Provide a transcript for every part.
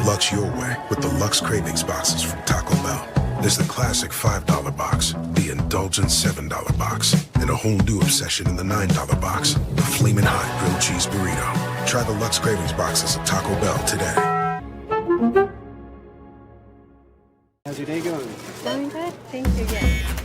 Lux your way with the Lux Cravings boxes from Taco Bell. There's the classic $5 box, the indulgent $7 box, and a whole new obsession in the $9 box, the Flamin' Hot Grilled Cheese Burrito. Try the Lux Cravings boxes at Taco Bell today. How's your day going? Going good, thank you, yes.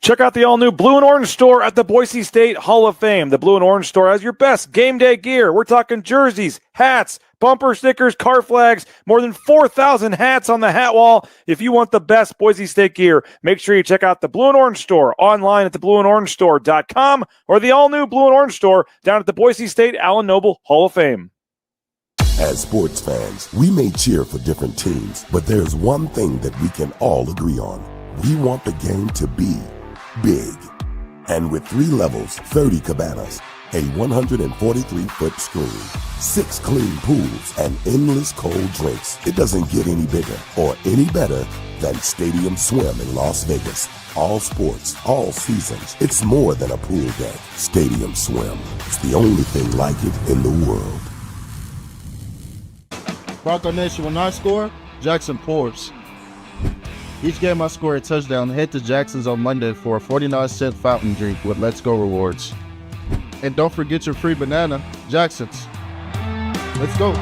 Check out the all-new Blue and Orange store at the Boise State Hall of Fame. The Blue and Orange store has your best game day gear. We're talking jerseys, hats, bumper stickers, car flags, more than 4,000 hats on the hat wall. If you want the best Boise State gear, make sure you check out the Blue and Orange store online at theblueandorangestore.com or the all-new Blue and Orange store down at the Boise State Allen Noble Hall of Fame. As sports fans, we may cheer for different teams, but there's one thing that we can all agree on. We want the game to be big. And with 3 levels, 30 cabanas, a 143-foot screen, 6 clean pools, and endless cold drinks, it doesn't get any bigger or any better than Stadium Swim in Las Vegas. All sports, all seasons. It's more than a pool deck. Stadium Swim. It's the only thing like it in the world. Bronco Nation, when I score, Jackson pours. Each game I score a touchdown, head to Jackson's on Monday for a 49-cent fountain drink with Let's Go rewards. And don't forget your free banana, Jackson's. Let's go.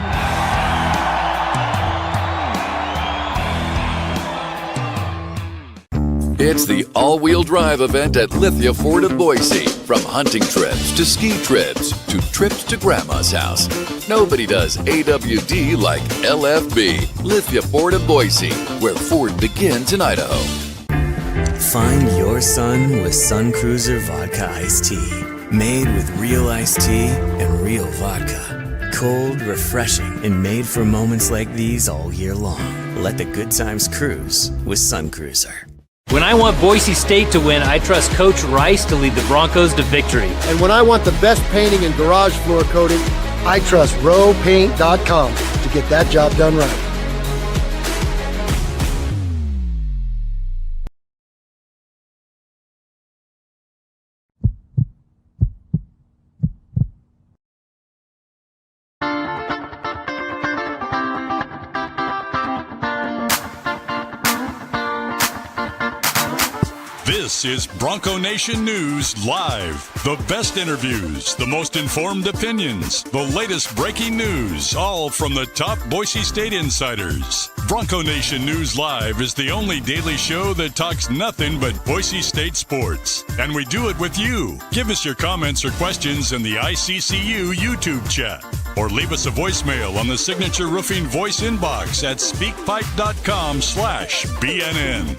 It's the all-wheel drive event at Lithia Ford of Boise. From hunting trips to ski trips to trips to Grandma's house. Nobody does AWD like LFB. Lithia Ford of Boise, where Ford begins in Idaho. Find your sun with Sun Cruiser Vodka Iced Tea. Made with real iced tea and real vodka. Cold, refreshing, and made for moments like these all year long. Let the good times cruise with Sun Cruiser. When I want Boise State to win, I trust Coach Rice to lead the Broncos to victory. And when I want the best painting and garage floor coating, I trust rowpaint.com to get that job done right. This is Bronco Nation News Live. The best interviews, the most informed opinions, the latest breaking news, all from the top Boise State insiders. Bronco Nation News Live is the only daily show that talks nothing but Boise State sports. And we do it with you. Give us your comments or questions in the ICCU YouTube chat. Or leave us a voicemail on the Signature Roofing voice inbox at speakpipe.com/BNN.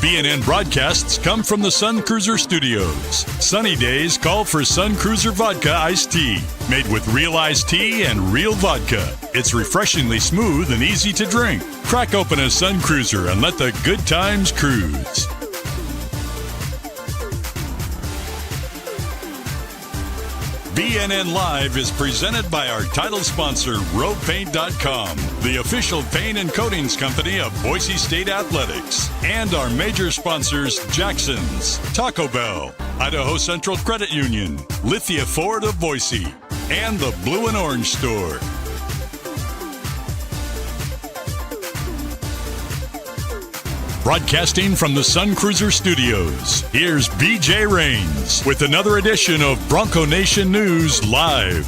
BNN broadcasts come from the Sun Cruiser Studios. Sunny days call for Sun Cruiser Vodka Iced Tea. Made with real iced tea and real vodka. It's refreshingly smooth and easy to drink. Crack open a Sun Cruiser and let the good times cruise. BNN Live is presented by our title sponsor, rowpaint.com, the official paint and coatings company of Boise State Athletics, and our major sponsors, Jackson's, Taco Bell, Idaho Central Credit Union, Lithia Ford of Boise, and the Blue and Orange Store. Broadcasting from the Sun Cruiser Studios, here's BJ Rains with another edition of Bronco Nation News Live.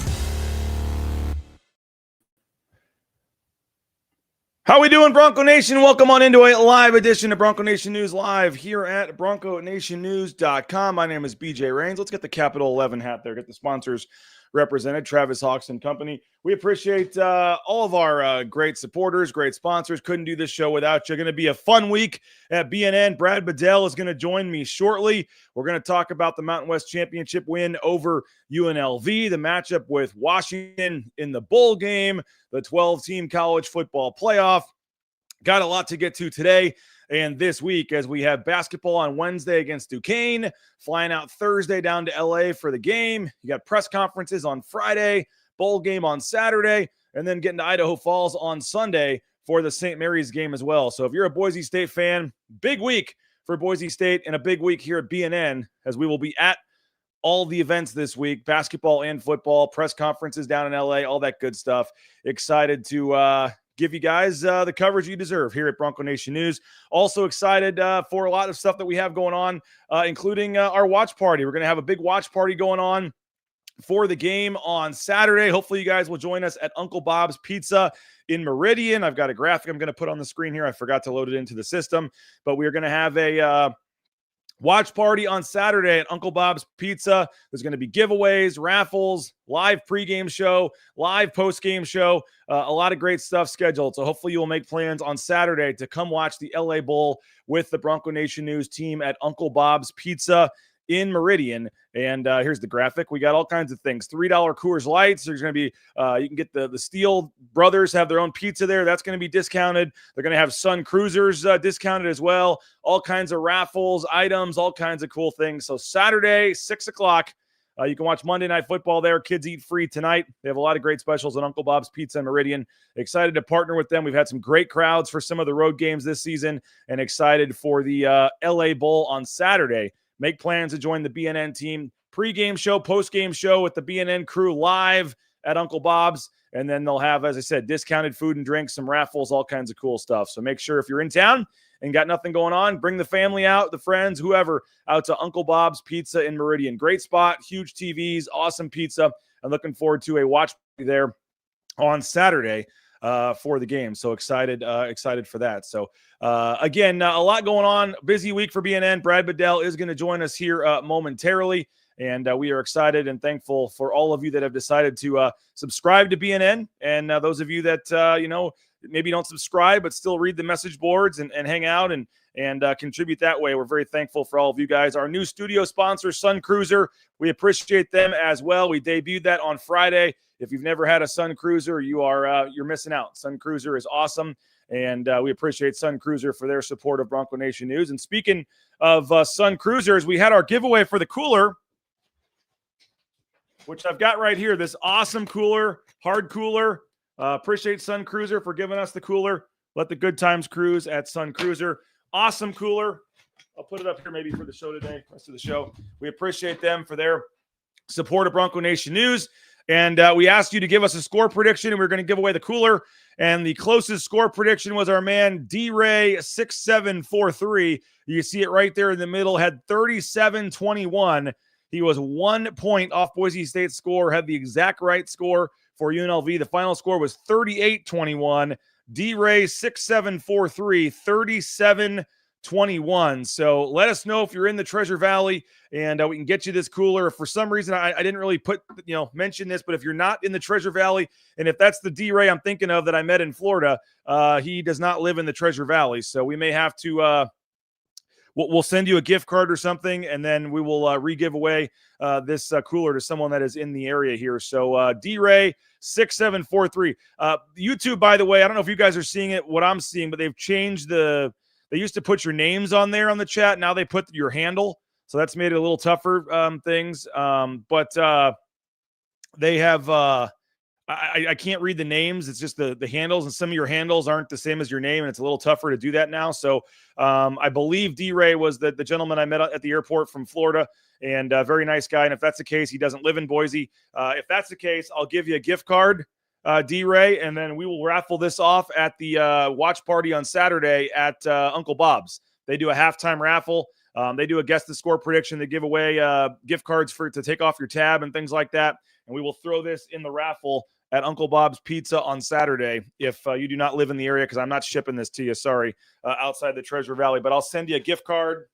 How we doing, Bronco Nation? Welcome on into a live edition of Bronco Nation News Live here at BroncoNationNews.com. My name is BJ Rains. Let's get the Capital 11 hat there. Get the sponsors represented, Travis Hawks and Company. We appreciate all of our great supporters, great sponsors. Couldn't do this show without you. Going to be a fun week at BNN. Brad Bedell is going to join me shortly. We're going to talk about the Mountain West Championship win over UNLV, the matchup with Washington in the bowl game, the 12-team college football playoff. Got a lot to get to today and this week as we have basketball on Wednesday against Duquesne, flying out Thursday down to LA for the game. You got press conferences on Friday, bowl game on Saturday, and then getting to Idaho Falls on Sunday for the St. Mary's game as well. So if you're a Boise State fan, big week for Boise State and a big week here at BNN, as we will be at all the events this week, basketball and football, press conferences down in LA, all that good stuff. Excited to give you guys the coverage you deserve here at Bronco Nation News. Also excited for a lot of stuff that we have going on, including our watch party. We're going to have a big watch party going on for the game on Saturday. Hopefully you guys will join us at Uncle Bob's Pizza in Meridian. I've got a graphic I'm going to put on the screen here. I forgot to load it into the system, but we're going to have a watch party on Saturday at Uncle Bob's Pizza. There's going to be giveaways, raffles, live pregame show, live postgame show, a lot of great stuff scheduled. So hopefully you will make plans on Saturday to come watch the LA Bowl with the Bronco Nation News team at Uncle Bob's Pizza in Meridian. And here's the graphic. We got all kinds of things. $3 Coors Lights. There's going to be, you can get the Steel brothers have their own pizza there. That's going to be discounted. They're going to have Sun Cruisers discounted as well. All kinds of raffles, items, all kinds of cool things. So Saturday, 6 o'clock, you can watch Monday Night Football there. Kids eat free tonight. They have a lot of great specials at Uncle Bob's Pizza in Meridian. Excited to partner with them. We've had some great crowds for some of the road games this season and excited for the LA Bowl on Saturday. Make plans to join the BNN team. Pre-game show, post-game show with the BNN crew live at Uncle Bob's. And then they'll have, as I said, discounted food and drinks, some raffles, all kinds of cool stuff. So make sure if you're in town and got nothing going on, bring the family out, the friends, whoever, out to Uncle Bob's Pizza in Meridian. Great spot, huge TVs, awesome pizza. I'm looking forward to a watch party there on Saturday for the game. So excited for that. So again, a lot going on. Busy week for BNN. Brad Bedell is going to join us here momentarily. And we are excited and thankful for all of you that have decided to subscribe to BNN. And those of you that, maybe don't subscribe, but still read the message boards and hang out and contribute that way. We're very thankful for all of you guys. Our new studio sponsor, Sun Cruiser, we appreciate them as well. We debuted that on Friday. If you've never had a Sun Cruiser, you're missing out. Sun Cruiser is awesome. And we appreciate Sun Cruiser for their support of Bronco Nation News. And speaking of Sun Cruisers, we had our giveaway for the cooler, which I've got right here, this awesome cooler, hard cooler. Appreciate Sun Cruiser for giving us the cooler. Let the good times cruise at Sun Cruiser. Awesome cooler. I'll put it up here maybe for the show today, rest of the show. We appreciate them for their support of Bronco Nation News. And we asked you to give us a score prediction, and we're going to give away the cooler. And the closest score prediction was our man D-Ray 6743. You see it right there in the middle, had 37-21. He was 1 point off Boise State's score, had the exact right score for UNLV. The final score was 38-21. D-Ray 6743, 37-21. So let us know if you're in the Treasure Valley, and we can get you this cooler. If for some reason I didn't really mention this, but if you're not in the Treasure Valley, and if that's the D-Ray I'm thinking of that I met in Florida, he does not live in the Treasure Valley. So we may have to we'll send you a gift card or something, and then we will re-give away this cooler to someone that is in the area here. So D-Ray 6743. YouTube, by the way, I don't know if you guys are seeing it, what I'm seeing, but they've changed they used to put your names on there on the chat. Now they put your handle. So that's made it a little tougher things. But they have I can't read the names. It's just the handles, and some of your handles aren't the same as your name, and it's a little tougher to do that now. So I believe D-Ray was the gentleman I met at the airport from Florida, and a very nice guy. And if that's the case, he doesn't live in Boise. If that's the case, I'll give you a gift card, D-Ray, and then we will raffle this off at the watch party on Saturday at Uncle Bob's. They do a halftime raffle. They do a guess the score prediction. They give away gift cards to take off your tab and things like that. And we will throw this in the raffle at Uncle Bob's Pizza on Saturday if you do not live in the area, because I'm not shipping this to you, sorry, outside the Treasure Valley. But I'll send you a gift card,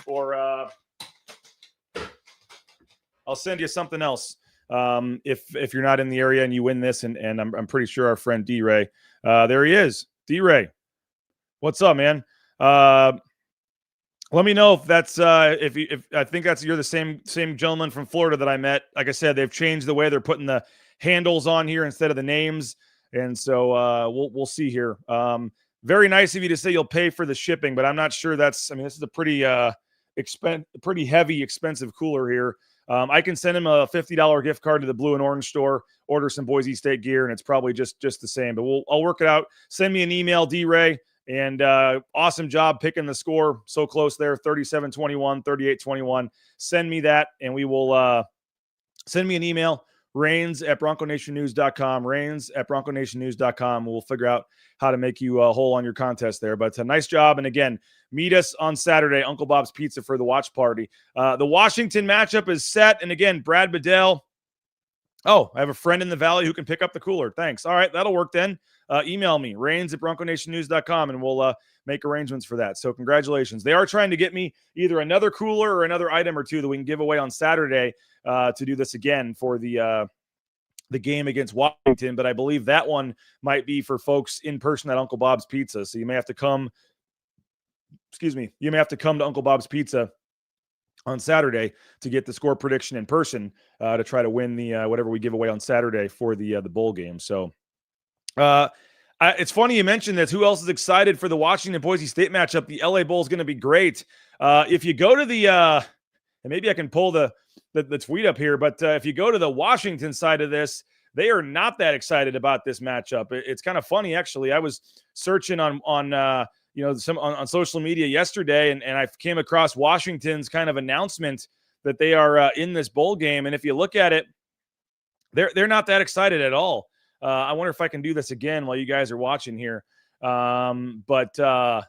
or I'll send you something else if you're not in the area and you win this. And I'm pretty sure our friend D-Ray, there he is. D-Ray, what's up, man? Let me know if that's if I think you're the same gentleman from Florida that I met. Like I said, they've changed the way they're putting the handles on here instead of the names, and so we'll see here. Very nice of you to say you'll pay for the shipping, but I'm not sure that's. I mean, this is a pretty heavy, expensive cooler here. I can send him a $50 gift card to the Blue and Orange store, order some Boise State gear, and it's probably just the same. But I'll work it out. Send me an email, D-Ray, and awesome job picking the score. So close there, 37-21, 38-21. Send me that, and we will send me an email, rains@bronconationnews.com, rains@bronconationnews.com. We'll figure out how to make you whole on your contest there. But a nice job. And again, meet us on Saturday, Uncle Bob's Pizza, for the watch party. The Washington matchup is set. And again, Brad Bedell. Oh, I have a friend in the Valley who can pick up the cooler. Thanks. All right, that'll work then. Email me, rains@bronconationnews.com, and we'll make arrangements for that. So congratulations. They are trying to get me either another cooler or another item or two that we can give away on Saturday to do this again for the game against Washington. But I believe that one might be for folks in person at Uncle Bob's Pizza. So you may have to come, you may have to come to Uncle Bob's Pizza on Saturday to get the score prediction in person to try to win the whatever we give away on Saturday for the bowl game. So it's funny you mentioned this. Who else is excited for the Washington-Boise State matchup? The LA Bowl is going to be great. If you go to the and maybe I can pull the tweet up here, but if you go to the Washington side of this, they are not that excited about this matchup. It's kind of funny, actually. I was searching on social media yesterday, and I came across Washington's kind of announcement that they are in this bowl game. And if you look at it, they're not that excited at all. I wonder if I can do this again while you guys are watching here. I know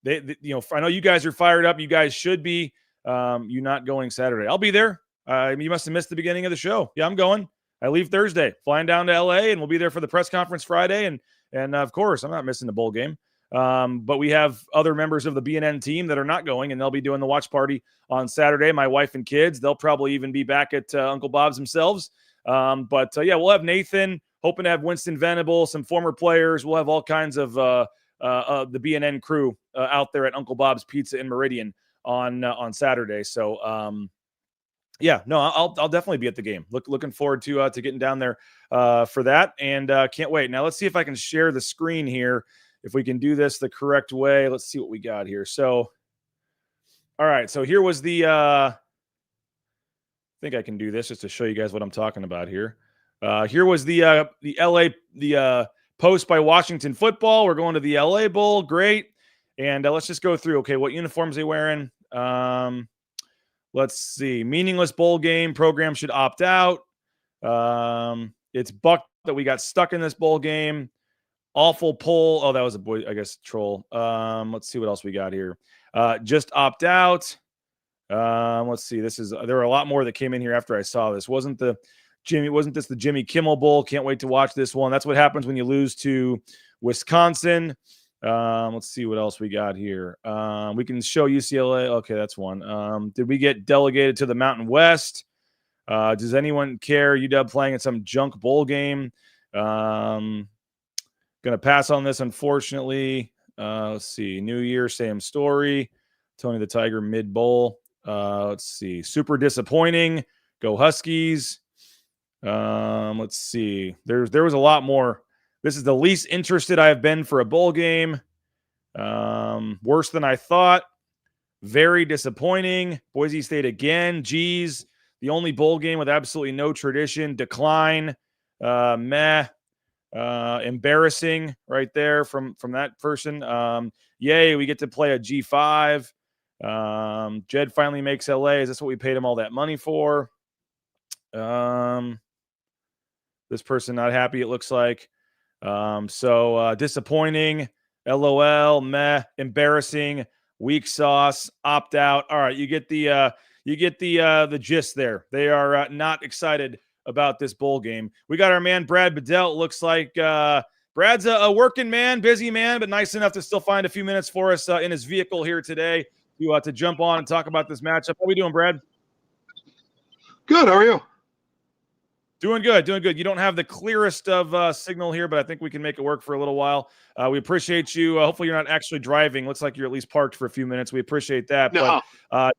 you guys are fired up. You guys should be. You not going Saturday? I'll be there. You must have missed the beginning of the show. Yeah, I'm going. I leave Thursday, flying down to LA, and we'll be there for the press conference Friday. And of course, I'm not missing the bowl game. But we have other members of the BNN team that are not going, and they'll be doing the watch party on Saturday. My wife and kids, they'll probably even be back at Uncle Bob's themselves. We'll have Nathan, hoping to have Winston Venable, some former players. We'll have all kinds of the BNN crew out there at Uncle Bob's Pizza in Meridian on Saturday. So, I'll definitely be at the game. Looking forward to getting down there for that, and can't wait. Now let's see if I can share the screen here. If we can do this the correct way, let's see what we got here. So, all right. So here was I think I can do this just to show you guys what I'm talking about here. Here was the post by Washington football. We're going to the LA Bowl. Great. And let's just go through. Okay, what uniforms are they wearing? Let's see. Meaningless bowl game. Program should opt out. It's Buck that we got stuck in this bowl game. Awful poll. Oh, that was a boy, I guess, troll. Let's see what else we got here. Just opt out. Let's see. There were a lot more that came in here after I saw this. Wasn't this the Jimmy Kimmel Bowl? Can't wait to watch this one. That's what happens when you lose to Wisconsin. Let's see what else we got here. We can show UCLA. Okay, that's one. Did we get delegated to the Mountain West? Does anyone care? UW playing in some junk bowl game. Going to pass on this, unfortunately. Let's see. New Year, same story. Tony the Tiger mid-bowl. Let's see. Super disappointing. Go Huskies. Let's see. There was a lot more. This is the least interested I have been for a bowl game. Worse than I thought. Very disappointing. Boise State again. Geez. The only bowl game with absolutely no tradition. Decline. Meh. Embarrassing right there from that person. Yay, we get to play a G5. Jed finally makes LA. Is this what we paid him all that money for? This person not happy, it looks like. Disappointing. LOL, meh, embarrassing, weak sauce, opt out. All right, you get the gist there. They are not excited about this bowl game. We got our man Brad Bedell. It looks like Brad's a working man, busy man, but nice enough to still find a few minutes for us in his vehicle here today to jump on and talk about this matchup. How are we doing, Brad? Good. How are you? Doing good. You don't have the clearest of signal here, but I think we can make it work for a little while. We appreciate you. Hopefully you're not actually driving. Looks like you're at least parked for a few minutes. We appreciate that. No, but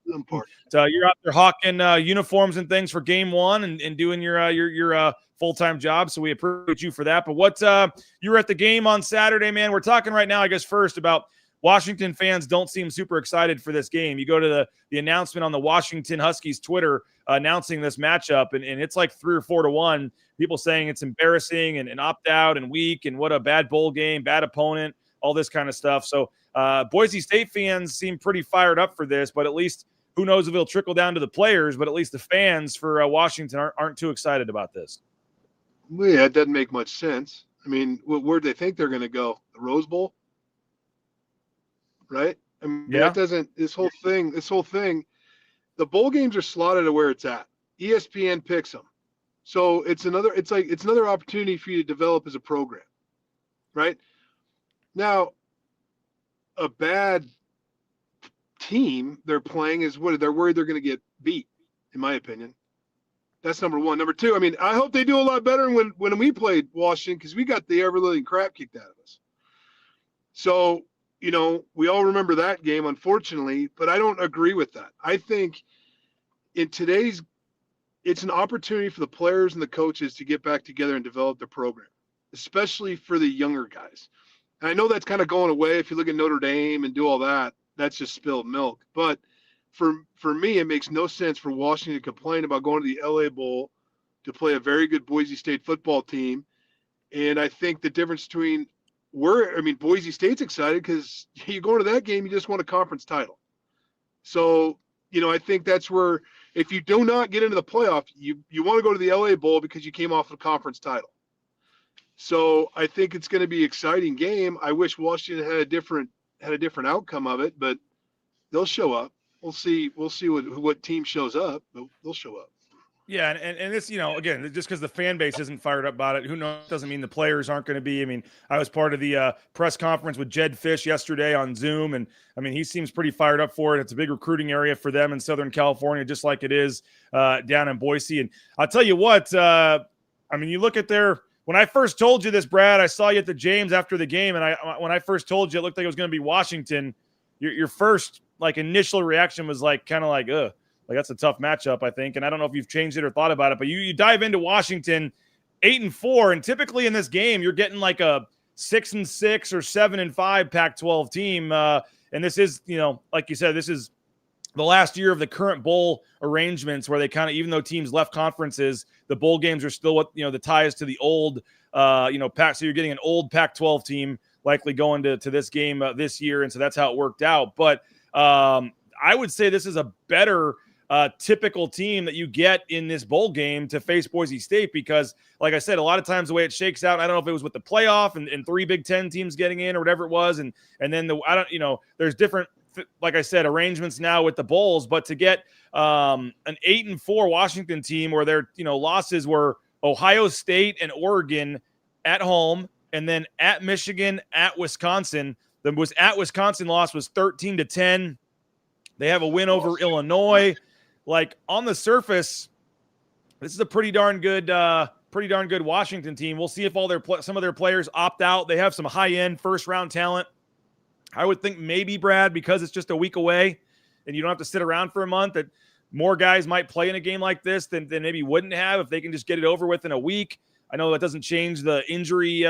you're out there hawking uniforms and things for game one and doing your full-time job. So we appreciate you for that. But you were at the game on Saturday, man. We're talking right now, I guess, first about Washington fans don't seem super excited for this game. You go to the announcement on the Washington Huskies Twitter announcing this matchup, and it's like 3 or 4 to 1. People saying it's embarrassing and opt out and weak and what a bad bowl game, bad opponent, all this kind of stuff. So Boise State fans seem pretty fired up for this, but at least who knows if it'll trickle down to the players, but at least the fans for Washington aren't too excited about this. Well, yeah, it doesn't make much sense. I mean, where do they think they're going to go? The Rose Bowl? Right? I mean, yeah. This whole thing, the bowl games are slotted to where it's at. ESPN picks them. So it's another opportunity for you to develop as a program. Right? Now, a bad team they're playing is they're worried they're going to get beat, in my opinion. That's number one. Number two, I mean, I hope they do a lot better when we played Washington, because we got the ever-living crap kicked out of us. So, we all remember that game, unfortunately, but I don't agree with that. I think in today's, it's an opportunity for the players and the coaches to get back together and develop their program, especially for the younger guys. And I know that's kind of going away. If you look at Notre Dame and do all that, that's just spilled milk. But for me, it makes no sense for Washington to complain about going to the LA Bowl to play a very good Boise State football team. And I think the difference between Boise State's excited because you go into that game, you just won a conference title. So, I think that's where, if you do not get into the playoff, you want to go to the LA Bowl because you came off a conference title. So I think it's going to be an exciting game. I wish Washington had a different outcome of it, but they'll show up. We'll see what team shows up, but they'll show up. Yeah, and this, again, just because the fan base isn't fired up about it, who knows? Doesn't mean the players aren't going to be. I mean, I was part of the press conference with Jed Fish yesterday on Zoom, and I mean, he seems pretty fired up for it. It's a big recruiting area for them in Southern California, just like it is down in Boise. And I'll tell you what, you look at when I first told you this, Brad, I saw you at the James after the game, and when I first told you it looked like it was going to be Washington, your first initial reaction was kind of like, ugh. That's a tough matchup, I think. And I don't know if you've changed it or thought about it, but you dive into Washington 8-4, and typically in this game, you're getting like a 6-6 or 7-5 Pac-12 team. And this is, like you said, this is the last year of the current bowl arrangements where they kind of, even though teams left conferences, the bowl games are still what, the ties to the old, Pac. So you're getting an old Pac-12 team likely going to this game this year. And so that's how it worked out. But I would say this is a better typical team that you get in this bowl game to face Boise State, because like I said, a lot of times the way it shakes out, I don't know if it was with the playoff and 3 Big Ten teams getting in or whatever it was. And then there's different, like I said, arrangements now with the bowls, but to get an 8-4 Washington team where their, losses were Ohio State and Oregon at home, and then at Michigan, at Wisconsin. The at Wisconsin loss was 13-10. They have a win over Illinois. On the surface, this is a pretty darn good Washington team. We'll see if some of their players opt out. They have some high-end first-round talent. I would think maybe, Brad, because it's just a week away and you don't have to sit around for a month, that more guys might play in a game like this than maybe wouldn't have if they can just get it over with in a week. I know that doesn't change the injury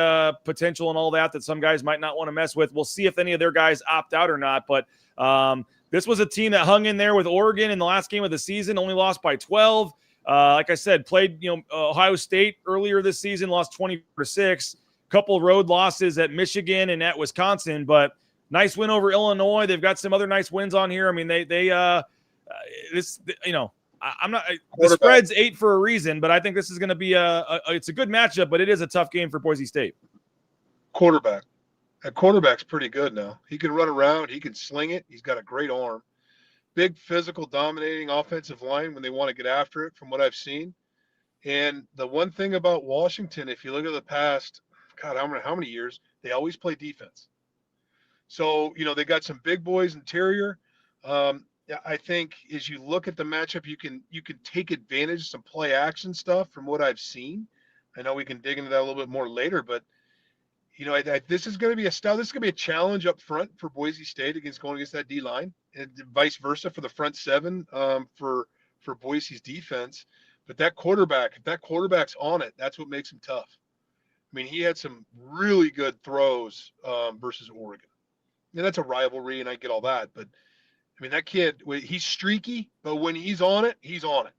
potential and all that some guys might not want to mess with. We'll see if any of their guys opt out or not, but this was a team that hung in there with Oregon in the last game of the season, only lost by 12. Like I said, played Ohio State earlier this season, lost 20-6. Couple road losses at Michigan and at Wisconsin, but nice win over Illinois. They've got some other nice wins on here. I mean, I'm not. The spread's 8 for a reason, but I think this is going to be it's a good matchup, but it is a tough game for Boise State. Quarterback. That quarterback's pretty good now. He can run around. He can sling it. He's got a great arm. Big physical dominating offensive line when they want to get after it, from what I've seen. And the one thing about Washington, if you look at the past, God, how many years, they always play defense. So, they got some big boys interior. I think as you look at the matchup, you can take advantage of some play action stuff from what I've seen. I know we can dig into that a little bit more later, but this is going to be this is going to be a challenge up front for Boise State going against that D line, and vice versa for the front seven for Boise's defense. But if that quarterback's on it, that's what makes him tough. I mean, he had some really good throws versus Oregon. And that's a rivalry, and I get all that. But, I mean, that kid, he's streaky, but when he's on it, he's on it.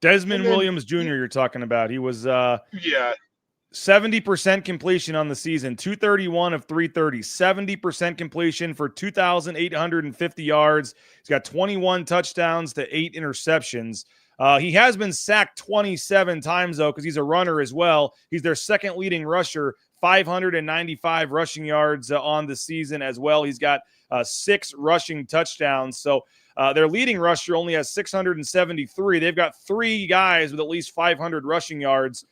Desmond Williams Jr. you're talking about. He was 70% completion on the season, 231 of 330, 70% completion for 2,850 yards. He's got 21 touchdowns to 8 interceptions. He has been sacked 27 times, though, because he's a runner as well. He's their second leading rusher, 595 rushing yards on the season as well. He's got 6 rushing touchdowns. So their leading rusher only has 673. They've got 3 guys with at least 500 rushing yards,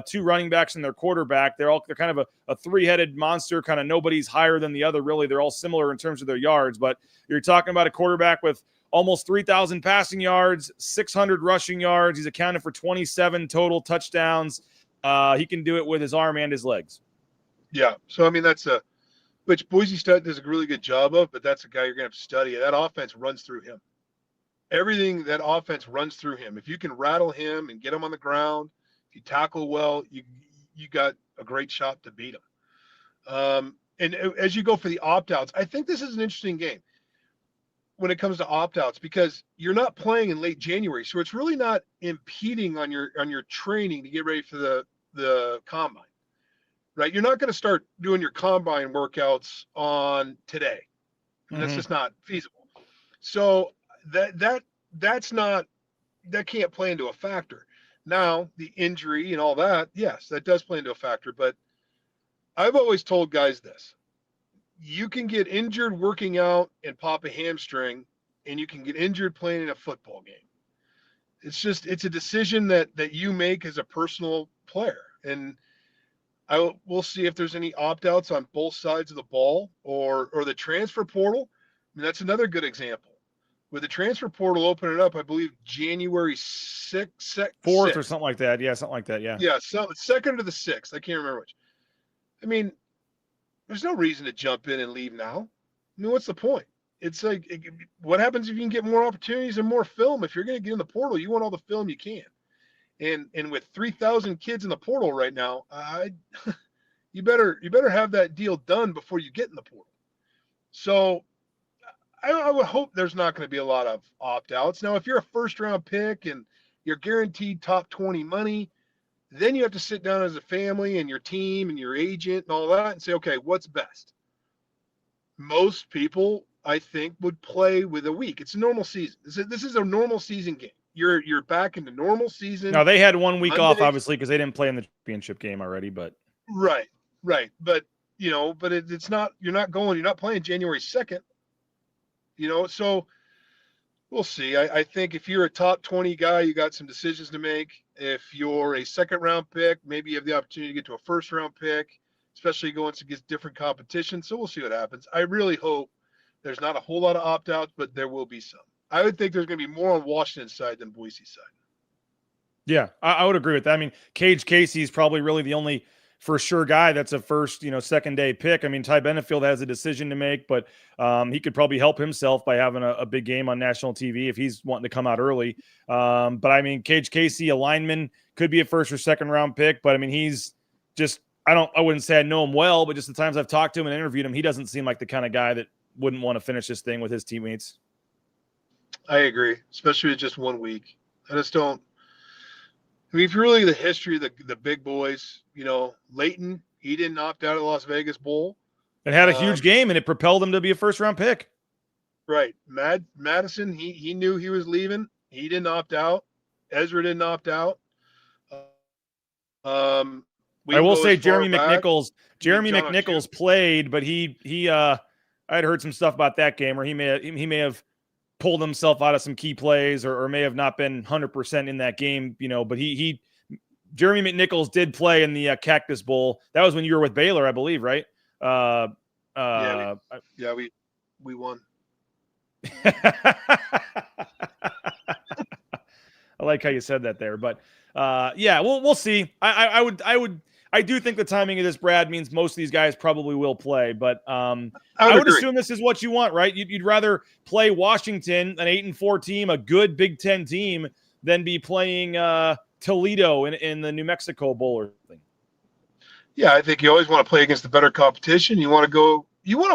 2 running backs and their quarterback. They're kind of a 3-headed monster. Kind of nobody's higher than the other, really. They're all similar in terms of their yards. But you're talking about a quarterback with almost 3,000 passing yards, 600 rushing yards. He's accounted for 27 total touchdowns. He can do it with his arm and his legs. Yeah. So, I mean, which Boise State does a really good job of, but that's a guy you're going to have to study. That offense runs through him. Everything that offense runs through him. If you can rattle him and get him on the ground, if you tackle well, you got a great shot to beat him. And as you go for the opt-outs, I think this is an interesting game when it comes to opt-outs, because you're not playing in late January. So it's really not impeding on your training to get ready for the combine. Right, you're not going to start doing your combine workouts on today. That's just not feasible. So that can't play into a factor. Now the injury and all that, yes, that does play into a factor. But I've always told guys this: you can get injured working out and pop a hamstring, and you can get injured playing in a football game. It's a decision that you make as a personal player, and we'll see if there's any opt-outs on both sides of the ball or the transfer portal. I mean, that's another good example. With the transfer portal opening up, I believe January 4th or something like that. Yeah, something like that. Yeah. Yeah, so 2nd to the 6th. I can't remember which. I mean, there's no reason to jump in and leave now. I mean, what's the point? It's like, what happens if you can get more opportunities and more film? If you're going to get in the portal, you want all the film you can. And with 3,000 kids in the portal right now, you better have that deal done before you get in the portal. So I would hope there's not going to be a lot of opt-outs. Now, if you're a first-round pick and you're guaranteed top 20 money, then you have to sit down as a family and your team and your agent and all that and say, okay, what's best? Most people, I think, would play with a week. It's a normal season. This is a normal season game. You're back into normal season. Now, they had 1 week off, obviously, because they didn't play in the championship game already. But right. But it's not. You're not playing January 2nd. So we'll see. I think if you're a top 20 guy, you got some decisions to make. If you're a 2nd-round pick, maybe you have the opportunity to get to a 1st-round pick, especially going against different competition. So we'll see what happens. I really hope there's not a whole lot of opt-outs, but there will be some. I would think there's going to be more on Washington's side than Boise's side. Yeah, I would agree with that. I mean, Cage Casey is probably really the only for sure guy that's a first, second day pick. I mean, Ty Benefield has a decision to make, but he could probably help himself by having a big game on national TV if he's wanting to come out early. But I mean, Cage Casey, a lineman, could be a 1st or 2nd round pick, but I mean, he's just, I wouldn't say I know him well, but just the times I've talked to him and interviewed him, he doesn't seem like the kind of guy that wouldn't want to finish this thing with his teammates. I agree, especially with just 1 week. I just don't. I mean, if you really the history of the big boys, Leighton, he didn't opt out of the Las Vegas Bowl. It had a huge game, and it propelled him to be a 1st-round pick. Right. Madison, he knew he was leaving. He didn't opt out. Ezra didn't opt out. I will say Jeremy McNichols played, but he I had heard some stuff about that game where he may have pulled himself out of some key plays or may have not been 100% in that game, but Jeremy McNichols did play in the Cactus Bowl. That was when you were with Baylor, I believe, right? We won. I like how you said that there, but we'll see. I do think the timing of this, Brad, means most of these guys probably will play, but I would assume this is what you want, right? You'd rather play Washington, an 8-4 team, a good Big Ten team, than be playing Toledo in the New Mexico Bowl or something. Yeah, I think you always want to play against the better competition. You want to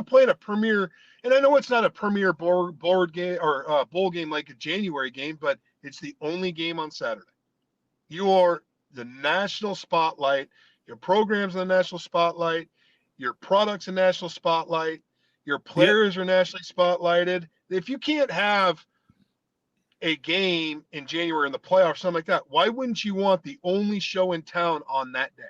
play in a premier, and I know it's not a premier board game or bowl game like a January game, but it's the only game on Saturday. You are the national spotlight. Your program's in the national spotlight. Your product's a national spotlight. Your players are nationally spotlighted. If you can't have a game in January in the playoffs, something like that, why wouldn't you want the only show in town on that day?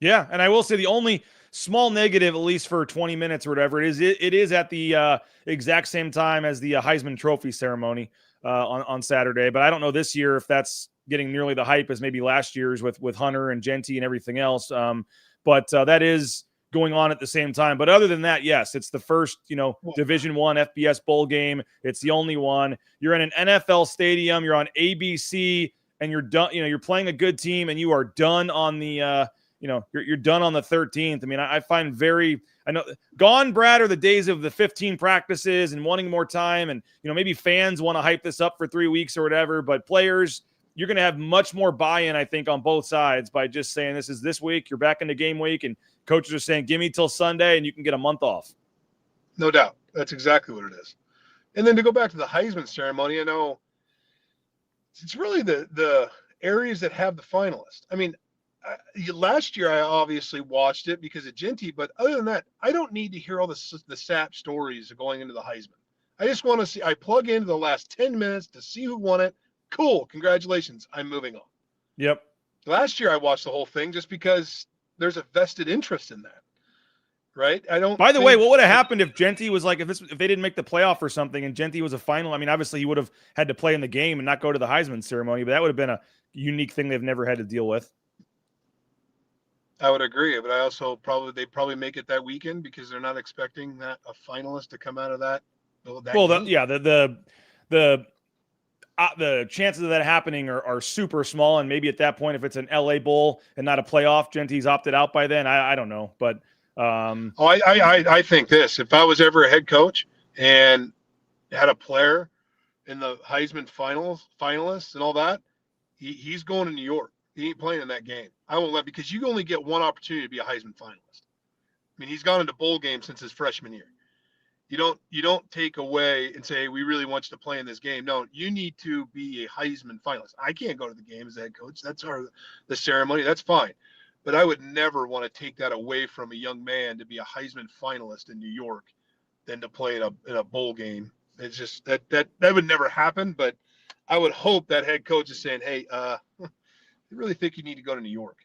Yeah, and I will say the only small negative, at least for 20 minutes or whatever, it is at the exact same time as the Heisman Trophy ceremony on Saturday. But I don't know this year if that's getting nearly the hype as maybe last year's with Hunter and Genty and everything else. But that is going on at the same time. But other than that, yes, it's the first, Division I FBS bowl game. It's the only one. You're in an NFL stadium. You're on ABC, and you're done. You're playing a good team, and you are done on the. You're done on the 13th. I mean, I find I know gone, Brad, are the days of the 15 practices and wanting more time. And, maybe fans want to hype this up for 3 weeks or whatever, but players, you're going to have much more buy-in, I think, on both sides by just saying this is this week. You're back into game week, and coaches are saying, give me till Sunday and you can get a month off. No doubt. That's exactly what it is. And then to go back to the Heisman ceremony, I know it's really the areas that have the finalists. I mean, last year I obviously watched it because of Genty, but other than that, I don't need to hear all the sap stories going into the Heisman. I just want to see. I plug into the last 10 minutes to see who won it. Cool, congratulations. I'm moving on. Yep. Last year I watched the whole thing just because there's a vested interest in that, right? By the way, what would have happened if Genty was like if they didn't make the playoff or something and Genty was a final? I mean, obviously he would have had to play in the game and not go to the Heisman ceremony, but that would have been a unique thing they've never had to deal with. I would agree, but I also they probably make it that weekend because they're not expecting a finalist to come out of that. The chances of that happening are super small, and maybe at that point, if it's an LA Bowl and not a playoff, Genty's opted out by then. I don't know, but I think this: if I was ever a head coach and had a player in the Heisman finalists and all that, he's going to New York. He ain't playing in that game. I won't let because you only get one opportunity to be a Heisman finalist. I mean, he's gone into bowl games since his freshman year. You don't take away and say we really want you to play in this game. No, you need to be a Heisman finalist. I can't go to the game as a head coach. That's the ceremony. That's fine, but I would never want to take that away from a young man to be a Heisman finalist in New York than to play in a bowl game. It's just that would never happen. But I would hope that head coach is saying, hey, I really think you need to go to New York.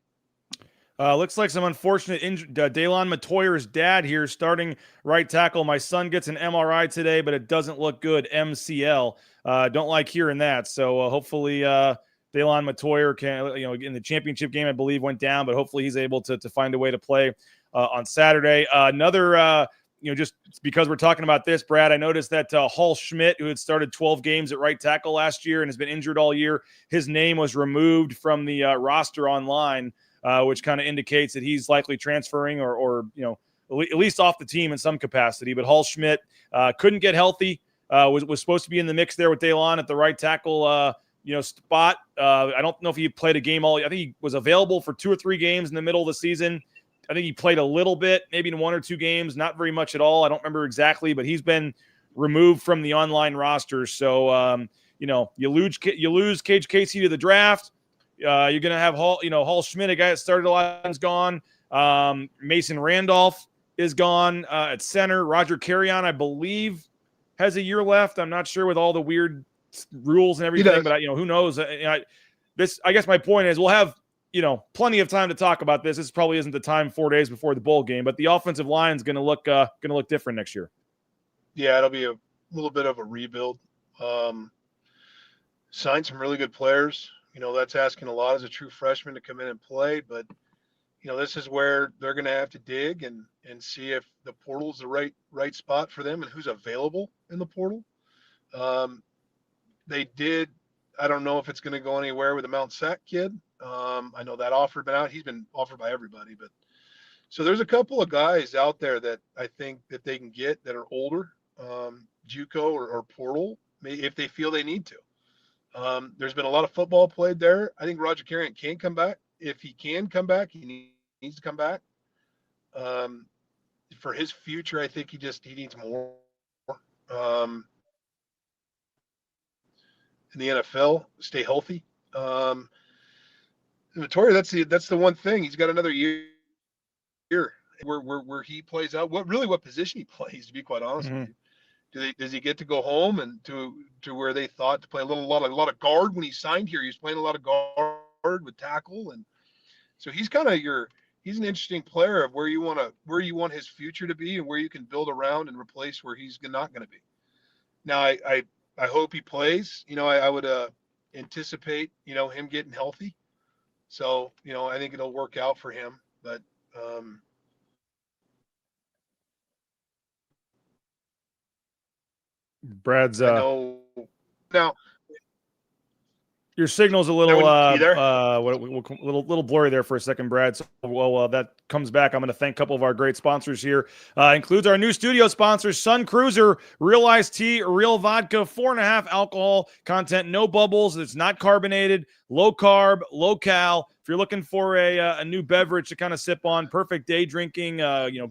Looks like some unfortunate injury. Daylon Matoyer's dad here, starting right tackle. My son gets an MRI today, but it doesn't look good. MCL. Don't like hearing that. So hopefully Daylon Matoyer can, in the championship game, I believe went down, but hopefully he's able to find a way to play on Saturday. Another, just because we're talking about this, Brad, I noticed that Hall Schmidt, who had started 12 games at right tackle last year and has been injured all year, his name was removed from the roster online. Which kind of indicates that he's likely transferring or at least off the team in some capacity. But Hall Schmidt couldn't get healthy, was supposed to be in the mix there with Daylon at the right tackle spot. I don't know if he played a game I think he was available for 2 or 3 games in the middle of the season. I think he played a little bit, maybe in 1 or 2 games, not very much at all. I don't remember exactly, but he's been removed from the online roster. So, you lose Cage Casey to the draft. You're going to have Hall Schmidt, a guy that started a lot, is gone. Mason Randolph is gone at center. Roger Carrion, I believe, has a year left. I'm not sure with all the weird rules and everything, but who knows? I guess my point is we'll have plenty of time to talk about this. This probably isn't the time 4 days before the bowl game, but the offensive line is going to look different next year. Yeah, it'll be a little bit of a rebuild. Signed some really good players. That's asking a lot as a true freshman to come in and play, but this is where they're going to have to dig and see if the portal is the right spot for them and who's available in the portal. They did. I don't know if it's going to go anywhere with the Mount Sac kid. I know that offer been out. He's been offered by everybody, but so there's a couple of guys out there that I think that they can get that are older, JUCO or portal, if they feel they need to. There's been a lot of football played there. I think Roger Carrion can come back. If he can come back, he needs to come back. For his future, I think he needs more. In the NFL, stay healthy. Vittoria, that's the one thing. He's got another year where he plays out what position he plays, to be quite honest with you. Does he get to go home and to where they thought to play a lot of guard when he signed here? He was playing a lot of guard with tackle, and so he's he's an interesting player of where you want his future to be and where you can build around and replace where he's not going to be. Now I hope he plays. I would anticipate him getting healthy. So I think it'll work out for him, but. Brad's I know now. Your signal's a little little blurry there for a second, Brad. So that comes back. I'm going to thank a couple of our great sponsors here. Includes our new studio sponsors, Sun Cruiser, Real Iced Tea, Real Vodka, 4.5 alcohol content, no bubbles. It's not carbonated, low carb, low cal. If you're looking for a new beverage to kind of sip on, perfect day drinking,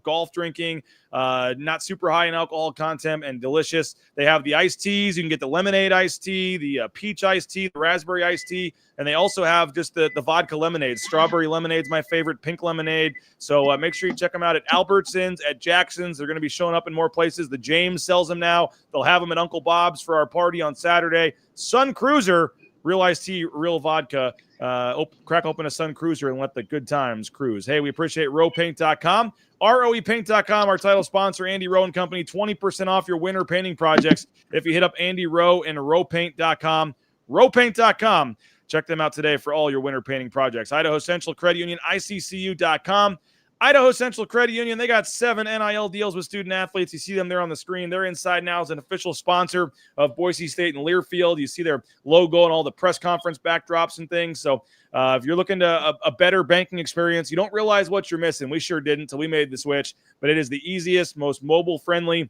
golf drinking, not super high in alcohol content and delicious. They have the iced teas. You can get the lemonade iced tea, the peach iced tea, the raspberry iced tea, and they also have just the vodka lemonade. Strawberry lemonade's my favorite, pink lemonade. So make sure you check them out at Albertsons, at Jackson's. They're going to be showing up in more places. The James sells them now. They'll have them at Uncle Bob's for our party on Saturday. Sun Cruiser, Real Iced Tea, Real Vodka. Crack open a Sun Cruiser and let the good times cruise. Hey, we appreciate rowpaint.com. ROEpaint.com, our title sponsor, Andy Rowe and Company. 20% off your winter painting projects if you hit up Andy Rowe and rowpaint.com. Rowpaint.com. Check them out today for all your winter painting projects. Idaho Central Credit Union, ICCU.com. Idaho Central Credit Union, they got 7 NIL deals with student athletes. You see them there on the screen. They're inside now as an official sponsor of Boise State and Learfield. You see their logo and all the press conference backdrops and things. So if you're looking to a better banking experience, you don't realize what you're missing. We sure didn't until we made the switch. But it is the easiest, most mobile-friendly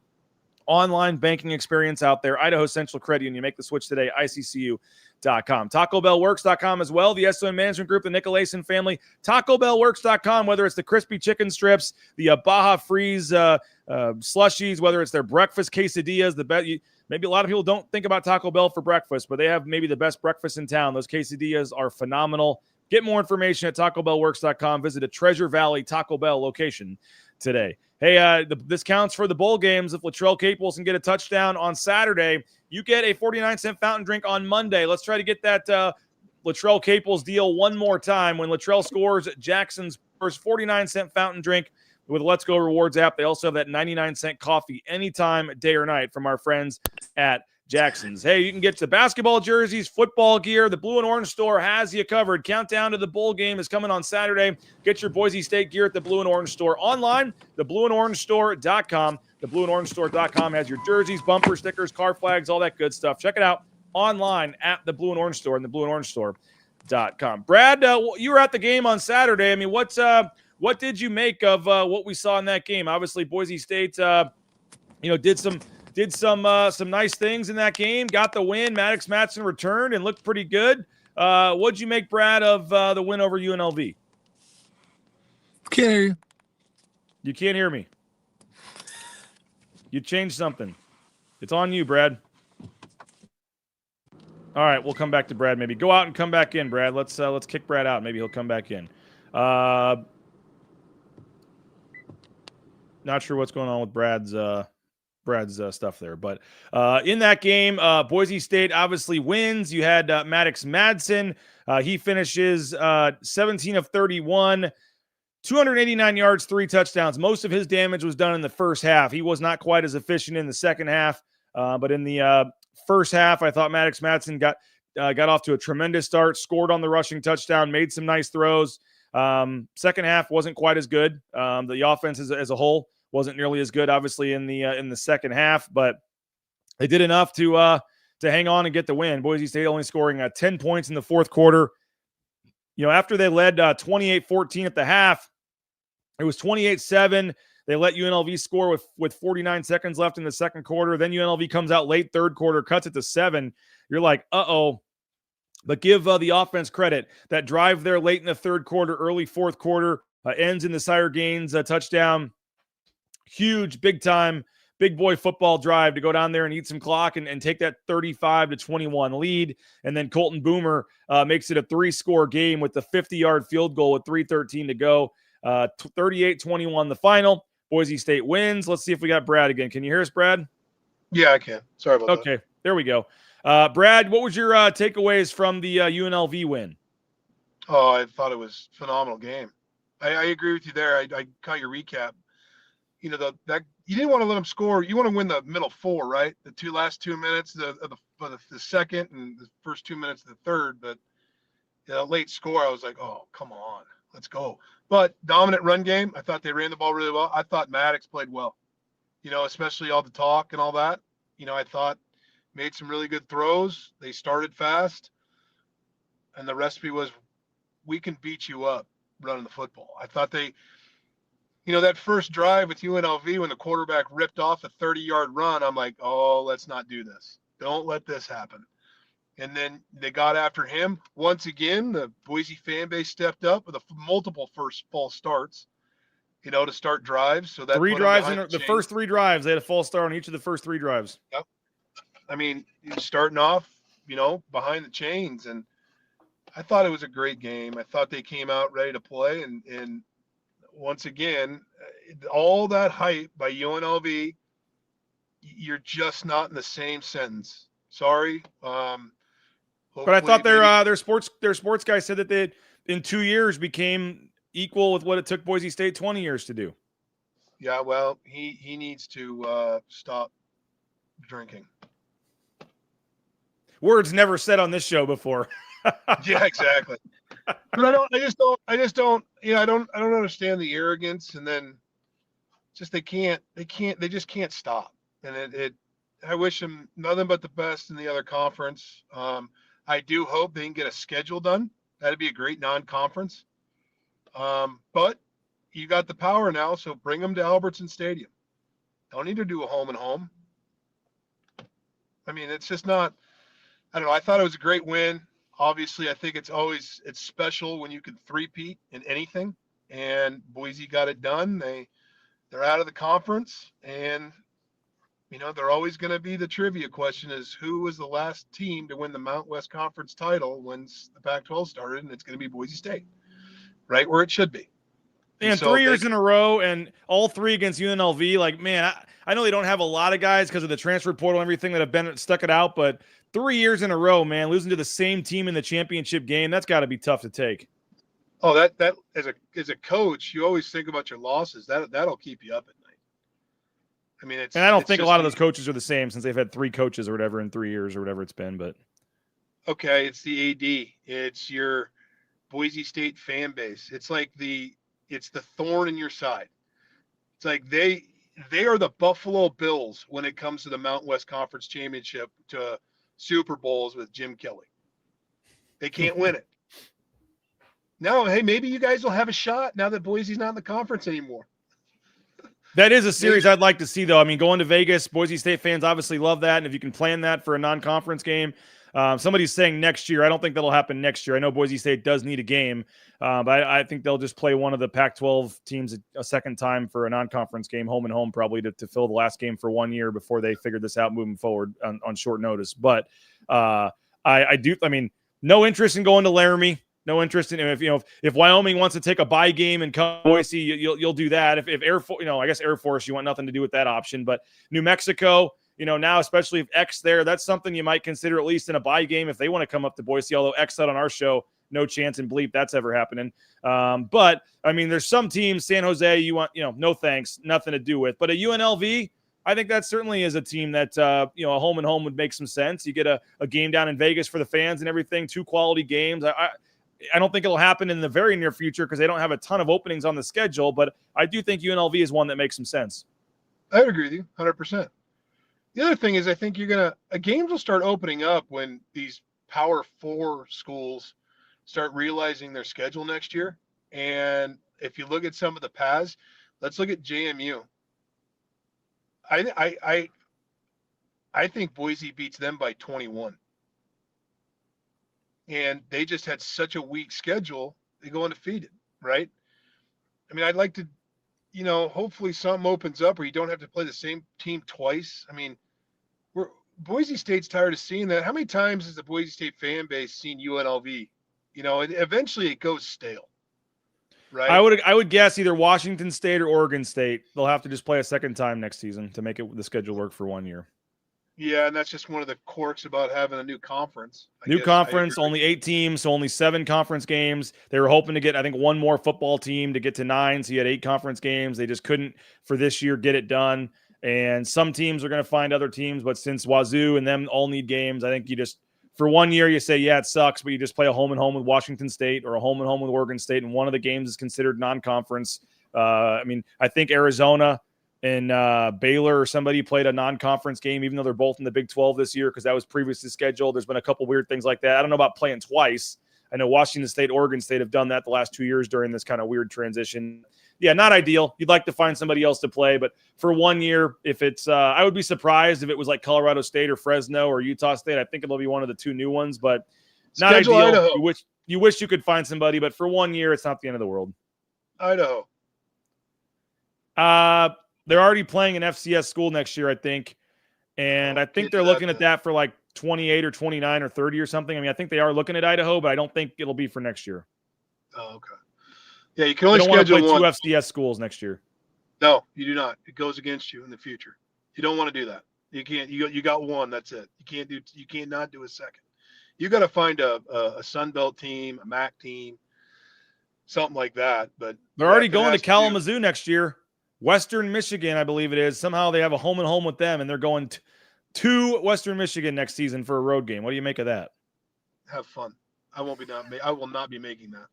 online banking experience out there. Idaho Central Credit Union. Make the switch today, ICCU.com. TacoBellWorks.com as well. The SON Management Group, the Nicolason family. TacoBellWorks.com, whether it's the crispy chicken strips, the Baja Freeze slushies, whether it's their breakfast quesadillas. Maybe a lot of people don't think about Taco Bell for breakfast, but they have maybe the best breakfast in town. Those quesadillas are phenomenal. Get more information at TacoBellWorks.com. Visit a Treasure Valley Taco Bell location today. Hey, this counts for the bowl games. If Latrell Caples can get a touchdown on Saturday, you get a 49-cent fountain drink on Monday. Let's try to get that Latrell Caples deal one more time. When Latrell scores, Jackson's first 49-cent fountain drink with Let's Go Rewards app. They also have that 99-cent coffee anytime, day or night, from our friends at Jackson's. Hey, you can get the basketball jerseys, football gear. The Blue and Orange store has you covered. Countdown to the bowl game is coming on Saturday. Get your Boise State gear at the Blue and Orange store online, theblueandorangestore.com. The BlueandOrangeStore.com has your jerseys, bumper stickers, car flags, all that good stuff. Check it out online at the Blue and Orange store and theblueandorangestore.com. Brad, you were at the game on Saturday. I mean, what did you make of what we saw in that game? Obviously, Boise State, did some nice things in that game. Got the win. Maddox Matson returned and looked pretty good. What'd you make, Brad, of the win over UNLV? Can't hear you. You can't hear me. You changed something. It's on you, Brad. All right, we'll come back to Brad. Maybe go out and come back in, Brad. Let's kick Brad out. Maybe he'll come back in. Not sure what's going on with Brad's stuff there. But in that game, Boise State obviously wins. You had Maddox Madsen. He finishes 17 of 31, 289 yards, 3 touchdowns. Most of his damage was done in the first half. He was not quite as efficient in the second half. But in the first half, I thought Maddox Madsen got off to a tremendous start, scored on the rushing touchdown, made some nice throws. Second half wasn't quite as good. The offense as a whole wasn't nearly as good, obviously, in the second half, but they did enough to hang on and get the win. Boise State only scoring 10 points in the fourth quarter. After they led 28-14 at the half, it was 28-7. They let UNLV score with 49 seconds left in the second quarter. Then UNLV comes out late third quarter, cuts it to 7. You're like, uh-oh. But give the offense credit. That drive there late in the third quarter, early fourth quarter, ends in the Sire Gaines touchdown. Huge, big time, big boy football drive to go down there and eat some clock and take that 35-21 lead. And then Colton Boomer makes it a 3-score game with the 50-yard field goal with 3:13 to go. 38-21 the final. Boise State wins. Let's see if we got Brad again. Can you hear us, Brad? Yeah, I can. Sorry about that. Okay, there we go. Brad, what was your takeaways from the UNLV win? Oh, I thought it was a phenomenal game. I agree with you there. I caught your recap. You know, that you didn't want to let them score. You want to win the middle four, right? The last 2 minutes, the second and the first 2 minutes of the third. But late score, I was like, oh, come on, let's go. But dominant run game. I thought they ran the ball really well. I thought Maddox played well. Especially all the talk and all that. I thought made some really good throws. They started fast, and the recipe was we can beat you up running the football. I thought they. That first drive with UNLV when the quarterback ripped off a 30-yard run, I'm like, oh, let's not do this. Don't let this happen. And then they got after him. Once again, the Boise fan base stepped up with multiple first false starts, to start drives. So that 3 drives in the first 3 drives. They had a false start on each of the first 3 drives. Yep. I mean, starting off, behind the chains. And I thought it was a great game. I thought they came out ready to play. And once again, all that hype by UNLV, you're just not in the same sentence. Sorry. But I thought their sports guy said that they in 2 years became equal with what it took Boise State 20 years to do. Yeah, well, he needs to stop drinking. Words never said on this show before. Yeah, exactly. But I just don't I don't understand the arrogance, and then just they just can't stop. And I wish them nothing but the best in the other conference. I do hope they can get a schedule done. That'd be a great non-conference. But you got the power now, so bring them to Albertson Stadium. Don't need to do a home and home. I mean, it's just not. I don't know. I thought it was a great win. Obviously, I think it's special when you can three-peat in anything, and Boise got it done. They're out of the conference, and they're always going to be the trivia question is who was the last team to win the Mountain West Conference title when the Pac-12 started, and it's going to be Boise State, right where it should be. And so 3 years in a row, and all 3 against UNLV. Like, man, I know they don't have a lot of guys because of the transfer portal and everything that have been stuck it out, but 3 years in a row, man, losing to the same team in the championship game, that's got to be tough to take. Oh, that as a coach, you always think about your losses. That'll keep you up at night. I mean, and I don't think a lot of those coaches are the same since they've had 3 coaches or whatever in 3 years or whatever it's been. But okay, it's the AD, it's your Boise State fan base. It's like it's the thorn in your side. It's like they are the Buffalo Bills when it comes to the Mountain West Conference Championship to Super Bowls with Jim Kelly. They can't win it. No, hey, maybe you guys will have a shot now that Boise's not in the conference anymore. That is a series I'd like to see, though. I mean, going to Vegas, Boise State fans obviously love that, and if you can plan that for a non-conference game, somebody's saying next year. I don't think that'll happen next year. I know Boise State does need a game, but I think they'll just play one of the Pac-12 teams a second time for a non-conference game, home and home, probably to fill the last game for 1 year before they figure this out moving forward on short notice. But I mean, no interest in going to Laramie. No interest in if Wyoming wants to take a bye game and come to Boise, you'll do that. If Air Force, I guess Air Force, you want nothing to do with that option. But New Mexico, now especially if X there, that's something you might consider at least in a bye game if they want to come up to Boise. Although X said on our show, no chance in bleep that's ever happening. But I mean, there's some teams, San Jose, you want no thanks, nothing to do with. But at UNLV, I think that certainly is a team that a home and home would make some sense. You get a game down in Vegas for the fans and everything, 2 quality games. I don't think it'll happen in the very near future because they don't have a ton of openings on the schedule, but I do think UNLV is one that makes some sense. I would agree with you 100%. The other thing is I think games will start opening up when these Power 4 schools start realizing their schedule next year. And if you look at some of the paths, let's look at JMU. I think Boise beats them by 21. And they just had such a weak schedule, they go undefeated, right? I mean, I'd like to, hopefully something opens up where you don't have to play the same team twice. I mean, Boise State's tired of seeing that. How many times has the Boise State fan base seen UNLV? Eventually it goes stale, right? I would guess either Washington State or Oregon State. They'll have to just play a second time next season to make the schedule work for 1 year. Yeah, and that's just one of the quirks about having a new conference. New conference, only 8 teams, so only 7 conference games. They were hoping to get, I think, one more football team to get to 9, so you had 8 conference games. They just couldn't, for this year, get it done. And some teams are going to find other teams, but since Wazoo and them all need games, I think you just, for 1 year, you say, yeah, it sucks, but you just play a home and home with Washington State or a home and home with Oregon State, and one of the games is considered non-conference. I think Arizona and Baylor or somebody played a non-conference game, even though they're both in the Big 12 this year because that was previously scheduled. There's been a couple weird things like that. I don't know about playing twice. I know Washington State, Oregon State have done that the last 2 years during this kind of weird transition. Yeah, not ideal. You'd like to find somebody else to play, but for 1 year, if it's I would be surprised if it was like Colorado State or Fresno or Utah State. I think it'll be one of the 2 new ones, but not Schedule ideal. Idaho. You wish you could find somebody, but for 1 year, it's not the end of the world. Idaho. They're already playing an FCS school next year, I think. And I think they're looking at that for like 28 or 29 or 30 or something. I mean, I think they are looking at Idaho, but I don't think it'll be for next year. Oh, okay. Yeah, you can only schedule schedule one. 2 2 FCS schools next year. No, you do not. It goes against you in the future. You don't want to do that. You can't. You got one. That's it. You can't not do a second. You got to find a Sun Belt team, a MAC team, something like that. But they're already going to Kalamazoo next year. Western Michigan, I believe it is. Somehow they have a home and home with them, and they're going to Western Michigan next season for a road game. What do you make of that? Have fun. I will not be making that.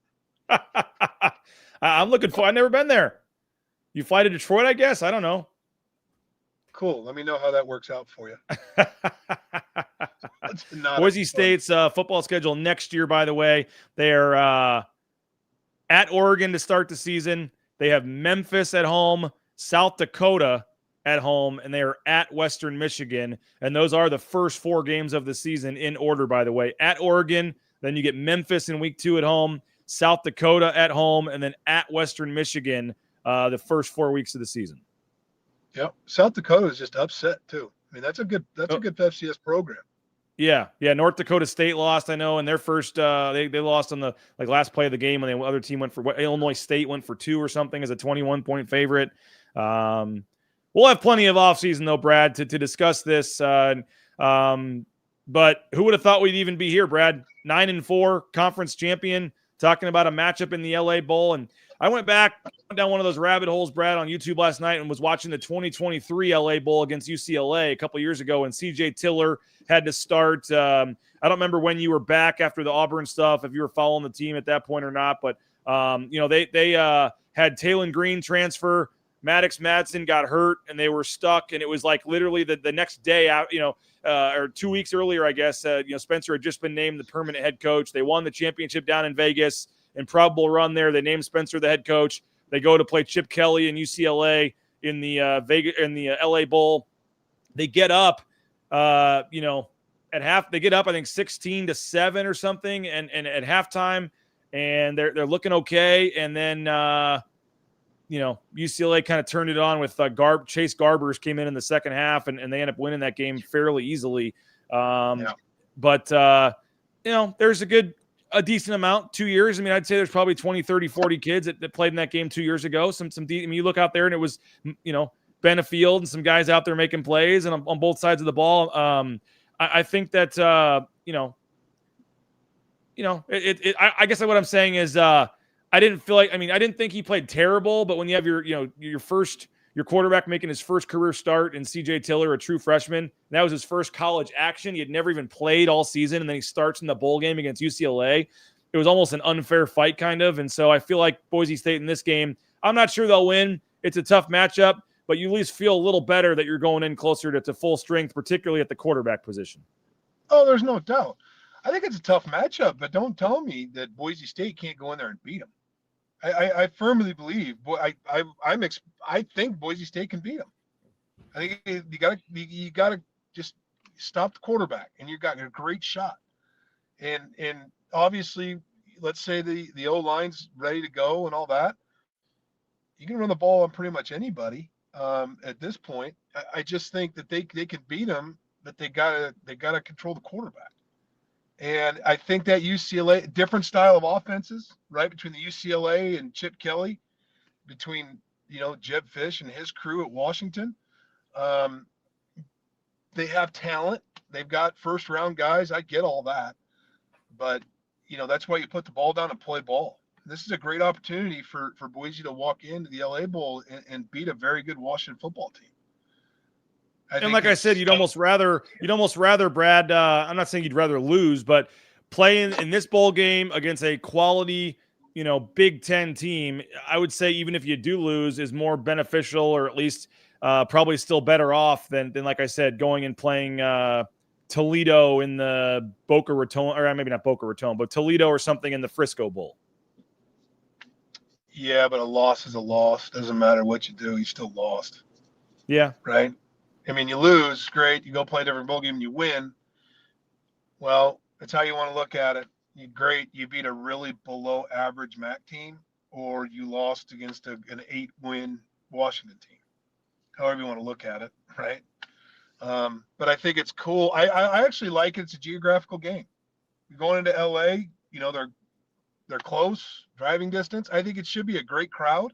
I'm looking for. I've never been there. You fly to Detroit, I guess. I don't know. Cool. Let me know how that works out for you. Boise State's football schedule next year, by the way, they're at Oregon to start the season. They have Memphis at home, South Dakota at home, and they are at Western Michigan. And those are the first 4 games of the season in order, by the way. At Oregon, then you get Memphis in week 2 at home, South Dakota at home, and then at Western Michigan the first 4 weeks of the season. Yep. South Dakota is just upset too. I mean, that's a good FCS program. Yeah. North Dakota State lost, I know, in their first. They lost on the last play of the game, and the other team went for Illinois State went for 2 or something as a 21-point favorite. We'll have plenty of offseason though, Brad, to discuss this. But who would have thought we'd even be here, Brad? 9-4 conference champion, talking about a matchup in the LA Bowl. And I went down one of those rabbit holes, Brad, on YouTube last night and was watching the 2023 LA Bowl against UCLA a couple years ago, and CJ Tiller had to start. I don't remember when you were back after the Auburn stuff, if you were following the team at that point or not, but they had Taylon Green transfer. Maddox Madsen got hurt, and they were stuck, and it was like literally the next day out, or 2 weeks earlier, I guess. Spencer had just been named the permanent head coach. They won the championship down in Vegas. Improbable run there. They named Spencer the head coach. They go to play Chip Kelly and UCLA in the LA Bowl. They get up, at half. They get up, I think 16-7 or something, and at halftime, and they're looking okay. And then UCLA kind of turned it on with Chase Garbers came in the second half, and they end up winning that game fairly easily. But there's a decent amount, 2 years. I mean, I'd say there's probably 20, 30, 40 kids that played in that game 2 years ago. You look out there and it was, Benefield and some guys out there making plays and on both sides of the ball. I think that, I guess what I'm saying is I didn't think he played terrible, but when you have your quarterback making his first career start in CJ Tiller, a true freshman. And that was his first college action. He had never even played all season, and then he starts in the bowl game against UCLA. It was almost an unfair fight, kind of. And so I feel like Boise State in this game, I'm not sure they'll win. It's a tough matchup, but you at least feel a little better that you're going in closer to full strength, particularly at the quarterback position. Oh, there's no doubt. I think it's a tough matchup, but don't tell me that Boise State can't go in there and beat them. I firmly believe. I think Boise State can beat them. I think you gotta just stop the quarterback, and you've got a great shot. And obviously, let's say the O line's ready to go and all that. You can run the ball on pretty much anybody at this point. I just think that they can beat them, but they gotta control the quarterback. And I think that UCLA, different style of offenses, right, between the UCLA and Chip Kelly, between, Jeb Fish and his crew at Washington. They have talent. They've got first-round guys. I get all that. But, that's why you put the ball down and play ball. This is a great opportunity for Boise to walk into the LA Bowl and beat a very good Washington football team. And like I said, you'd almost rather, Brad, I'm not saying you'd rather lose, but play in this bowl game against a quality, Big Ten team, I would say even if you do lose, is more beneficial, or at least probably still better off than like I said, going and playing Toledo in the Boca Raton, or maybe not Boca Raton, but Toledo or something in the Frisco Bowl. Yeah, but a loss is a loss. Doesn't matter what you do, you still lost. Yeah. Right? I mean, you lose, great. You go play a different bowl game and you win. Well, that's how you want to look at it. You beat a really below average MAC team, or you lost against an 8-win Washington team. However you want to look at it, right? But I think it's cool. I actually like it. It's a geographical game. You're going into LA, they're close, driving distance. I think it should be a great crowd.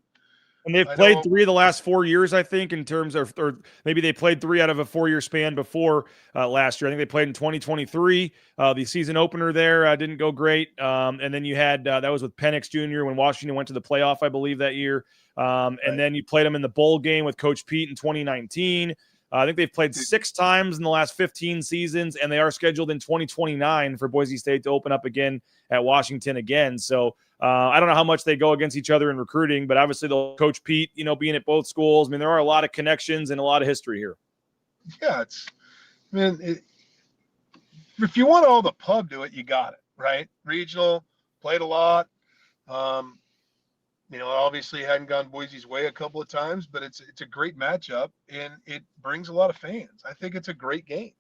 And they've played 3 of the last 4 years, I think, in terms of, or maybe they played 3 out of a 4-year span before last year. I think they played in 2023. The season opener there didn't go great. And then you had, that was with Penix Jr. when Washington went to the playoff, I believe, that year. And then you played them in the bowl game with Coach Pete in 2019. I think they've played 6 times in the last 15 seasons, and they are scheduled in 2029 for Boise State to open up again at Washington again. So I don't know how much they go against each other in recruiting, but obviously they'll Coach Pete, being at both schools. I mean, there are a lot of connections and a lot of history here. Yeah, if you want all the pub to it, you got it, right? Regional, played a lot. Obviously hadn't gone Boise's way a couple of times, but it's a great matchup and it brings a lot of fans. I think it's a great game.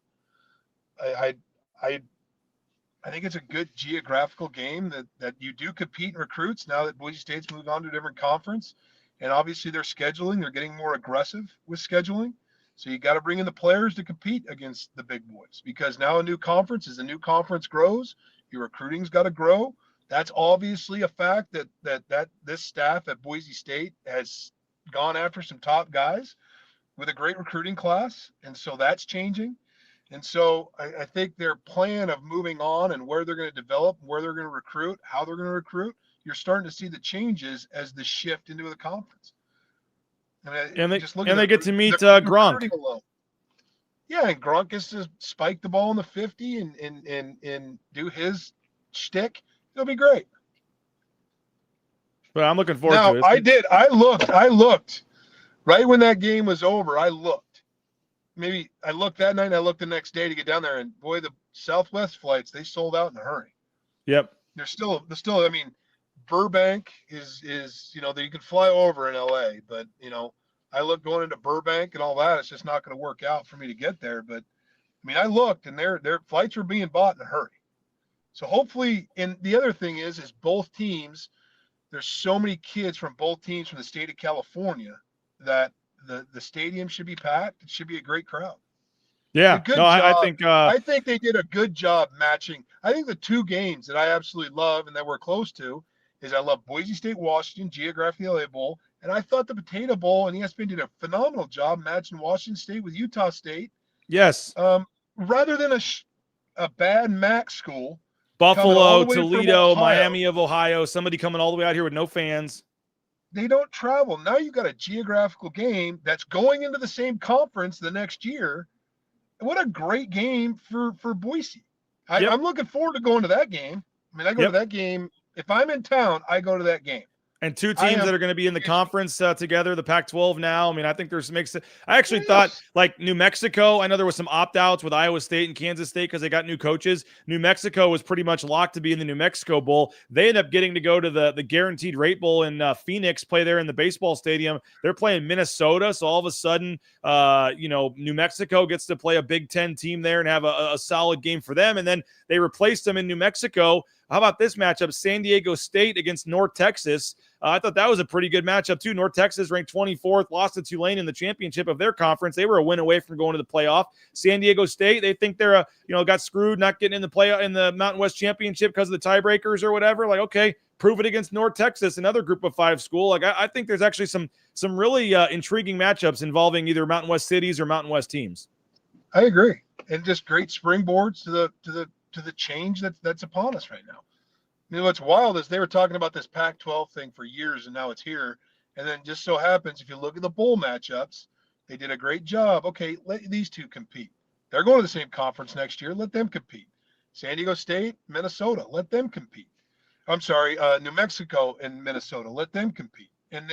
I think it's a good geographical game that you do compete in recruits now that Boise State's moved on to a different conference. And obviously they're getting more aggressive with scheduling. So you got to bring in the players to compete against the big boys, because now as the new conference grows, your recruiting's got to grow. That's obviously a fact that this staff at Boise State has gone after some top guys with a great recruiting class. And so that's changing. And so I think their plan of moving on and where they're going to develop, where they're going to recruit, how they're going to recruit, you're starting to see the changes as the shift into the conference. And they get to meet Gronk. Yeah, and Gronk gets to spike the ball in the 50 and do his shtick. It'll be great. But I'm looking forward to it. I looked right when that game was over. I looked that night and I looked the next day to get down there, and boy, the Southwest flights, they sold out in a hurry. Yep. They're still, I mean, Burbank is that you can fly over in LA, but I look going into Burbank and all that, it's just not going to work out for me to get there. But I mean, I looked and their flights were being bought in a hurry. So hopefully, and the other thing is both teams, there's so many kids from both teams from the state of California that the stadium should be packed. It should be a great crowd. Yeah, I think they did a good job matching. I think the 2 games that I absolutely love and that we're close to is I love Boise State, Washington, geographically LA Bowl, and I thought the Potato Bowl and ESPN did a phenomenal job matching Washington State with Utah State. Yes. Rather than a bad MAC school. Buffalo, Toledo, Miami of Ohio, somebody coming all the way out here with no fans. They don't travel. Now you've got a geographical game that's going into the same conference the next year. What a great game for Boise. I'm looking forward to going to that game. I mean, I go to that game. If I'm in town, I go to that game. And 2 teams that are going to be in the conference together, the Pac-12 now. I mean, I think I actually thought, like, New Mexico, I know there was some opt-outs with Iowa State and Kansas State because they got new coaches. New Mexico was pretty much locked to be in the New Mexico Bowl. They end up getting to go to the Guaranteed Rate Bowl in Phoenix, play there in the baseball stadium. They're playing Minnesota, so all of a sudden, New Mexico gets to play a Big Ten team there and have a solid game for them. And then they replaced them in New Mexico. How about this matchup? San Diego State against North Texas. I thought that was a pretty good matchup too. North Texas ranked 24th, lost to Tulane in the championship of their conference. They were a win away from going to the playoff. San Diego State, they think they're got screwed not getting in the play in the Mountain West championship because of the tiebreakers or whatever. Like, okay, prove it against North Texas, another Group of 5 school. Like, I think there's actually some really intriguing matchups involving either Mountain West cities or Mountain West teams. I agree, and just great springboards to the change that's upon us right now. What's wild is they were talking about this Pac-12 thing for years, and now it's here. And then just so happens, if you look at the bowl matchups, they did a great job. Okay, let these two compete. They're going to the same conference next year. Let them compete. San Diego State, Minnesota, let them compete. I'm sorry, New Mexico and Minnesota, let them compete. And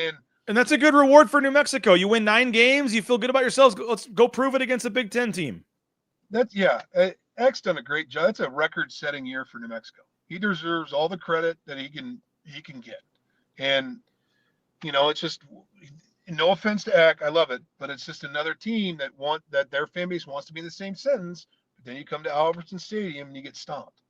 that's a good reward for New Mexico. You win 9 games, you feel good about yourselves. Let's go prove it against a Big Ten team. X done a great job. That's a record-setting year for New Mexico. He deserves all the credit that he can get. And it's just, no offense to Eck, I love it, but it's just another team that their fan base wants to be in the same sentence. But then you come to Albertson Stadium and you get stomped.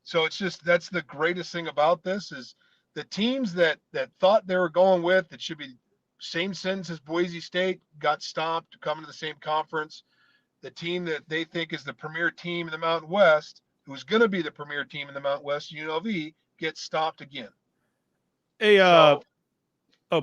So it's just, that's the greatest thing about this is the teams that thought they were going with that should be same sentence as Boise State got stomped coming to the same conference. The team that they think is the premier team in the Mountain West, who's going to be the premier team in the Mountain West, UNLV, gets stopped again. Hey,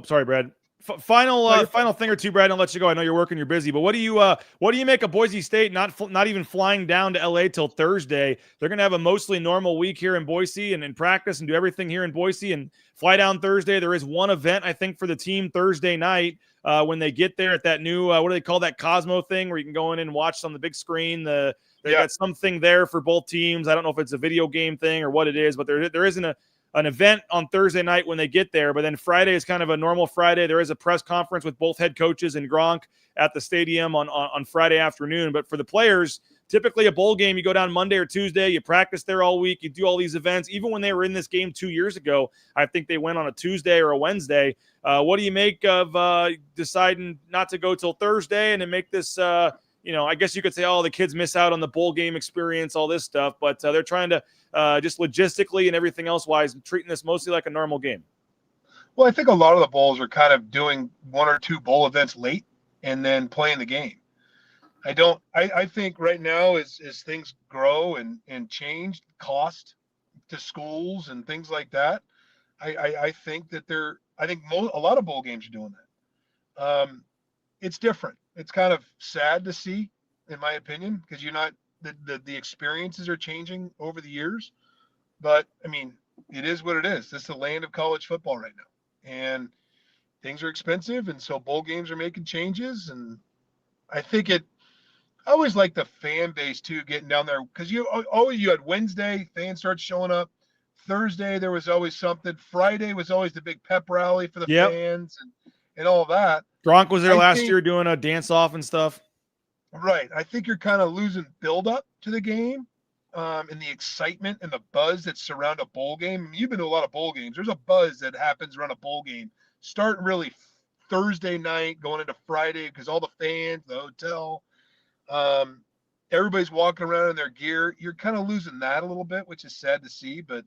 sorry, Brad. Final thing or two, Brad. I'll let you go. I know you're working, you're busy, but what do you make of Boise State not even flying down to LA till Thursday? They're going to have a mostly normal week here in Boise and in practice and do everything here in Boise and fly down Thursday. There is one event, I think, for the team Thursday night when they get there at that new what do they call that Cosmo thing where you can go in and watch on the big screen. They got something there for both teams. I don't know if it's a video game thing or what it is, but there isn't an event on Thursday night when they get there, but then Friday is kind of a normal Friday. There is a press conference with both head coaches and Gronk at the stadium on Friday afternoon. But for the players, typically a bowl game, you go down Monday or Tuesday, you practice there all week, you do all these events. Even when they were in this game 2 years ago, I think they went on a Tuesday or a Wednesday. What do you make of deciding not to go till Thursday and then make this I guess you could say, the kids miss out on the bowl game experience, all this stuff, but they're trying to just logistically and everything else wise, treating this mostly like a normal game. Well, I think a lot of the bowls are kind of doing 1 or 2 bowl events late and then playing the game. I think right now as things grow and change cost to schools and things like that, I think that a lot of bowl games are doing that. It's different. It's kind of sad to see, in my opinion, because you're not the experiences are changing over the years. But I mean, it is what it is. This is the land of college football right now, and things are expensive, and so bowl games are making changes. And I think I always like the fan base too, getting down there because you had Wednesday fans start showing up. Thursday there was always something. Friday was always the big pep rally for the fans and all that. Gronk was there last year doing a dance off and stuff. Right. I think you're kind of losing build up to the game and the excitement and the buzz that surround a bowl game. I mean, you've been to a lot of bowl games. There's a buzz that happens around a bowl game. Starting really Thursday night, going into Friday because all the fans, the hotel, everybody's walking around in their gear. You're kind of losing that a little bit, which is sad to see, but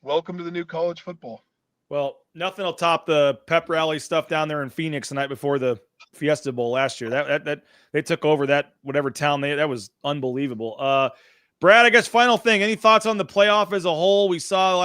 welcome to the new college football. Well, nothing will top the pep rally stuff down there in Phoenix the night before the Fiesta Bowl last year. That they took over that whatever town that was unbelievable. Brad, I guess final thing. Any thoughts on the playoff as a whole? We saw a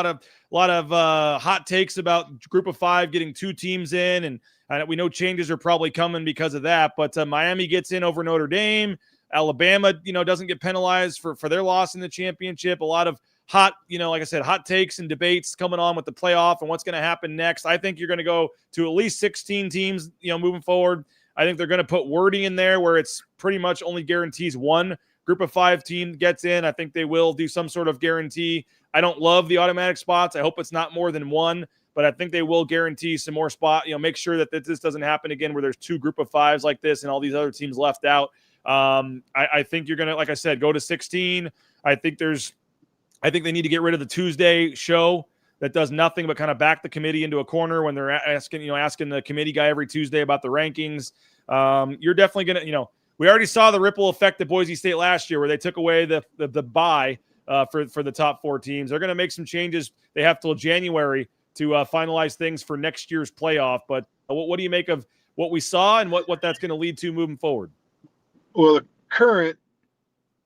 lot of hot takes about Group of 5 getting 2 teams in, and we know changes are probably coming because of that. But Miami gets in over Notre Dame. Alabama, doesn't get penalized for their loss in the championship. A lot of hot, like I said, hot takes and debates coming on with the playoff and what's going to happen next. I think you're going to go to at least 16 teams, moving forward. I think they're going to put wording in there where it's pretty much only guarantees 1 Group of 5 team gets in. I think they will do some sort of guarantee. I don't love the automatic spots. I hope it's not more than 1, but I think they will guarantee some more spot, make sure that this doesn't happen again where there's 2 Group of 5s like this and all these other teams left out. I think you're going to, like I said, go to 16. I think they need to get rid of the Tuesday show that does nothing but kind of back the committee into a corner when they're asking the committee guy every Tuesday about the rankings. You're definitely going to, we already saw the ripple effect at Boise State last year where they took away the bye for the top 4 teams. They're going to make some changes. They have till January finalize things for next year's playoff. But what do you make of what we saw and what that's going to lead to moving forward? Well, the current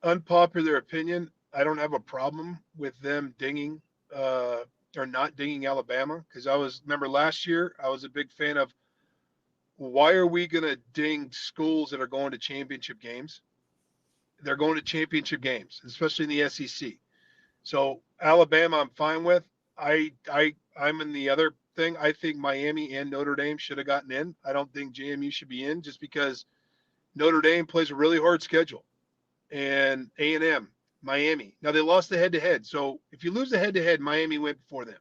unpopular opinion, I don't have a problem with them dinging or not dinging Alabama, because remember last year I was a big fan of, why are we going to ding schools that are going to championship games? They're going to championship games, especially in the SEC. So Alabama, I'm fine with. I'm in the other thing. I think Miami and Notre Dame should have gotten in. I don't think JMU should be in, just because Notre Dame plays a really hard schedule, and A&M, Miami. Now they lost the head-to-head. So if you lose the head-to-head, Miami went before them.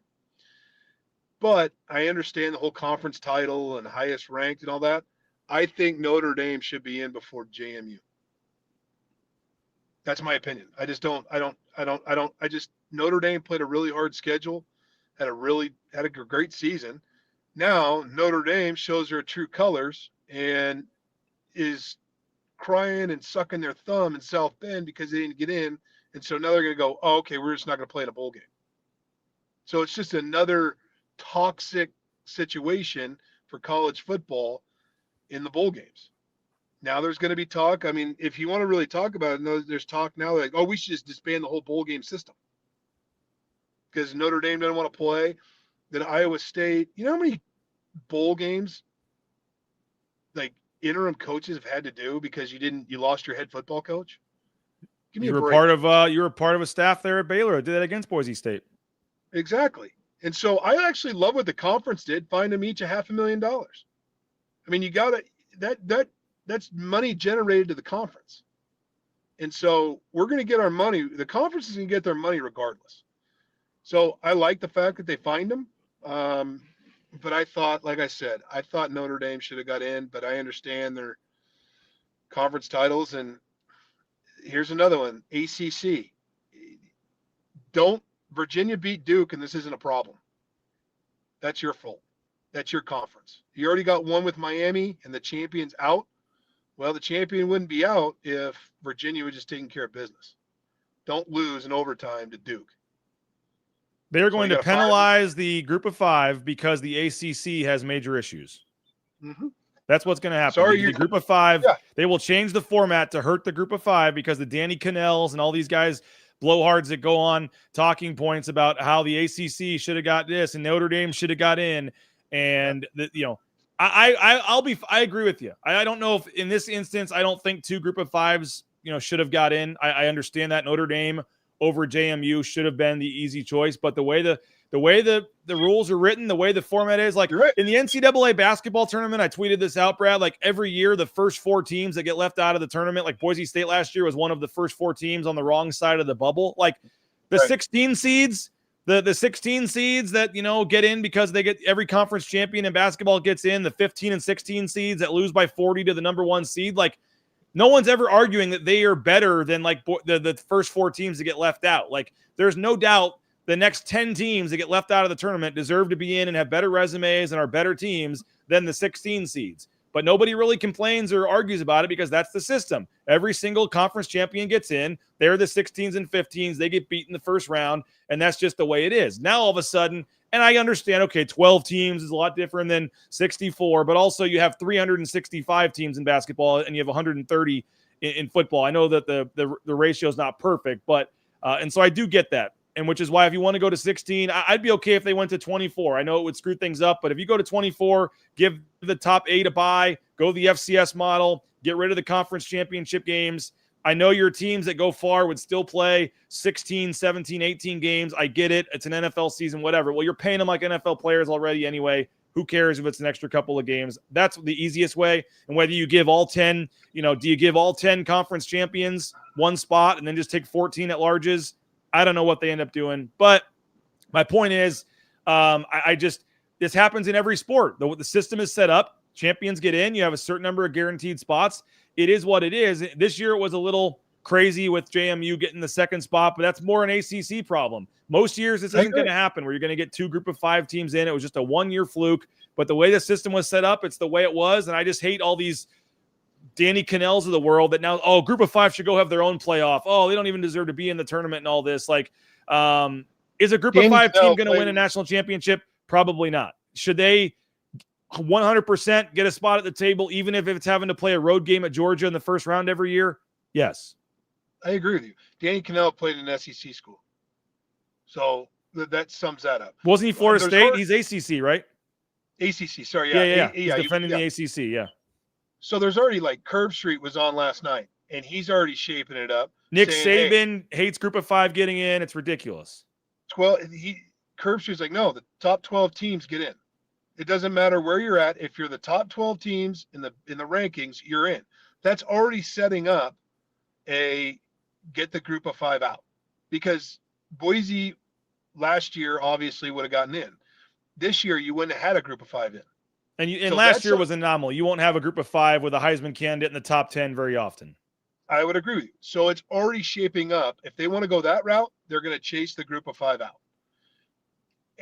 But I understand the whole conference title and highest ranked and all that. I think Notre Dame should be in before JMU. That's my opinion. Notre Dame played a really hard schedule, had a great season. Now Notre Dame shows their true colors and is crying and sucking their thumb in South Bend because they didn't get in. And so now they're going to go, oh, okay, we're just not going to play in a bowl game. So it's just another toxic situation for college football in the bowl games. Now there's going to be talk. I mean, if you want to really talk about it, there's talk now like, oh, we should just disband the whole bowl game system because Notre Dame doesn't want to play. Then Iowa State, you know how many bowl games like interim coaches have had to do because you lost your head football coach? Give me you a were break. You were part of a staff there at Baylor that did that against Boise State. Exactly. And so I actually love what the conference did. Find them each $500,000. I mean, you got to that's money generated to the conference. And so we're going to get our money. The conference is going to get their money regardless. So I like the fact that they find them. But I thought, like I said, Notre Dame should have got in, but I understand their conference titles. And here's another one, ACC. Virginia beat Duke, and this isn't a problem. That's your fault. That's your conference. You already got one with Miami, and the champion's out. Well, the champion wouldn't be out if Virginia was just taking care of business. Don't lose in overtime to Duke. They're going to penalize the group of five because the ACC has major issues. Mm-hmm. That's what's going to happen. The group of five, They will change the format to hurt the group of five because the Danny Cannells and all these guys, blowhards that go on talking points about how the ACC should have got this and Notre Dame should have got in. And, I agree with you. I don't know if in this instance, I don't think two group of fives, should have got in. I understand that Notre Dame over JMU should have been the easy choice, but the way the rules are written, the way the format is, like in the NCAA basketball tournament, I tweeted this out, Brad, like every year, the first four teams that get left out of the tournament, like Boise State last year was one of the first four teams on the wrong side of the bubble. Like the 16 seeds, the 16 seeds that, get in because they get every conference champion in basketball gets in, the 15 and 16 seeds that lose by 40 to the number one seed. Like no one's ever arguing that they are better than like the first four teams that get left out. Like there's no doubt the next 10 teams that get left out of the tournament deserve to be in and have better resumes and are better teams than the 16 seeds. But nobody really complains or argues about it because that's the system. Every single conference champion gets in. They're the 16s and 15s. They get beat in the first round, and that's just the way it is. Now, all of a sudden, and I understand, okay, 12 teams is a lot different than 64, but also you have 365 teams in basketball and you have 130 in football. I know that the ratio is not perfect, but and so I do get that. And which is why if you want to go to 16, I'd be okay if they went to 24. I know it would screw things up, but if you go to 24, give the top 8 a bye, go the FCS model, get rid of the conference championship games. I know your teams that go far would still play 16, 17, 18 games. I get it. It's an NFL season, whatever. Well, you're paying them like NFL players already anyway. Who cares if it's an extra couple of games? That's the easiest way. And whether you give all 10, do you give all 10 conference champions one spot and then just take 14 at larges? I don't know what they end up doing, but my point is, this happens in every sport. The system is set up. Champions get in. You have a certain number of guaranteed spots. It is what it is. This year it was a little crazy with JMU getting the second spot, but that's more an ACC problem. Most years this isn't going to happen where you're going to get two group of 5 teams in. It was just a one-year fluke, but the way the system was set up, it's the way it was, and I just hate all these Danny Cannells of the world that now, group of 5 should go have their own playoff. They don't even deserve to be in the tournament and all this. Like, is a group of 5 team going to win a national championship? Probably not. Should they 100% get a spot at the table, even if it's having to play a road game at Georgia in the first round every year? Yes. I agree with you. Danny Cannell played in an SEC school. So that sums that up. Wasn't he Florida State? He's ACC, right? ACC, sorry. Yeah. Yeah. He's defending the ACC, yeah. So there's already like Curb Street was on last night, and he's already shaping it up. Nick saying, Saban hates Group of 5 getting in. It's ridiculous. Curb Street's like, no, the top 12 teams get in. It doesn't matter where you're at. If you're the top 12 teams in the rankings, you're in. That's already setting up a get the Group of 5 out, because Boise last year obviously would have gotten in. This year you wouldn't have had a Group of 5 in. And last year was an anomaly. You won't have a Group of 5 with a Heisman candidate in the top 10 very often. I would agree with you. So it's already shaping up. If they want to go that route, they're going to chase the Group of 5 out.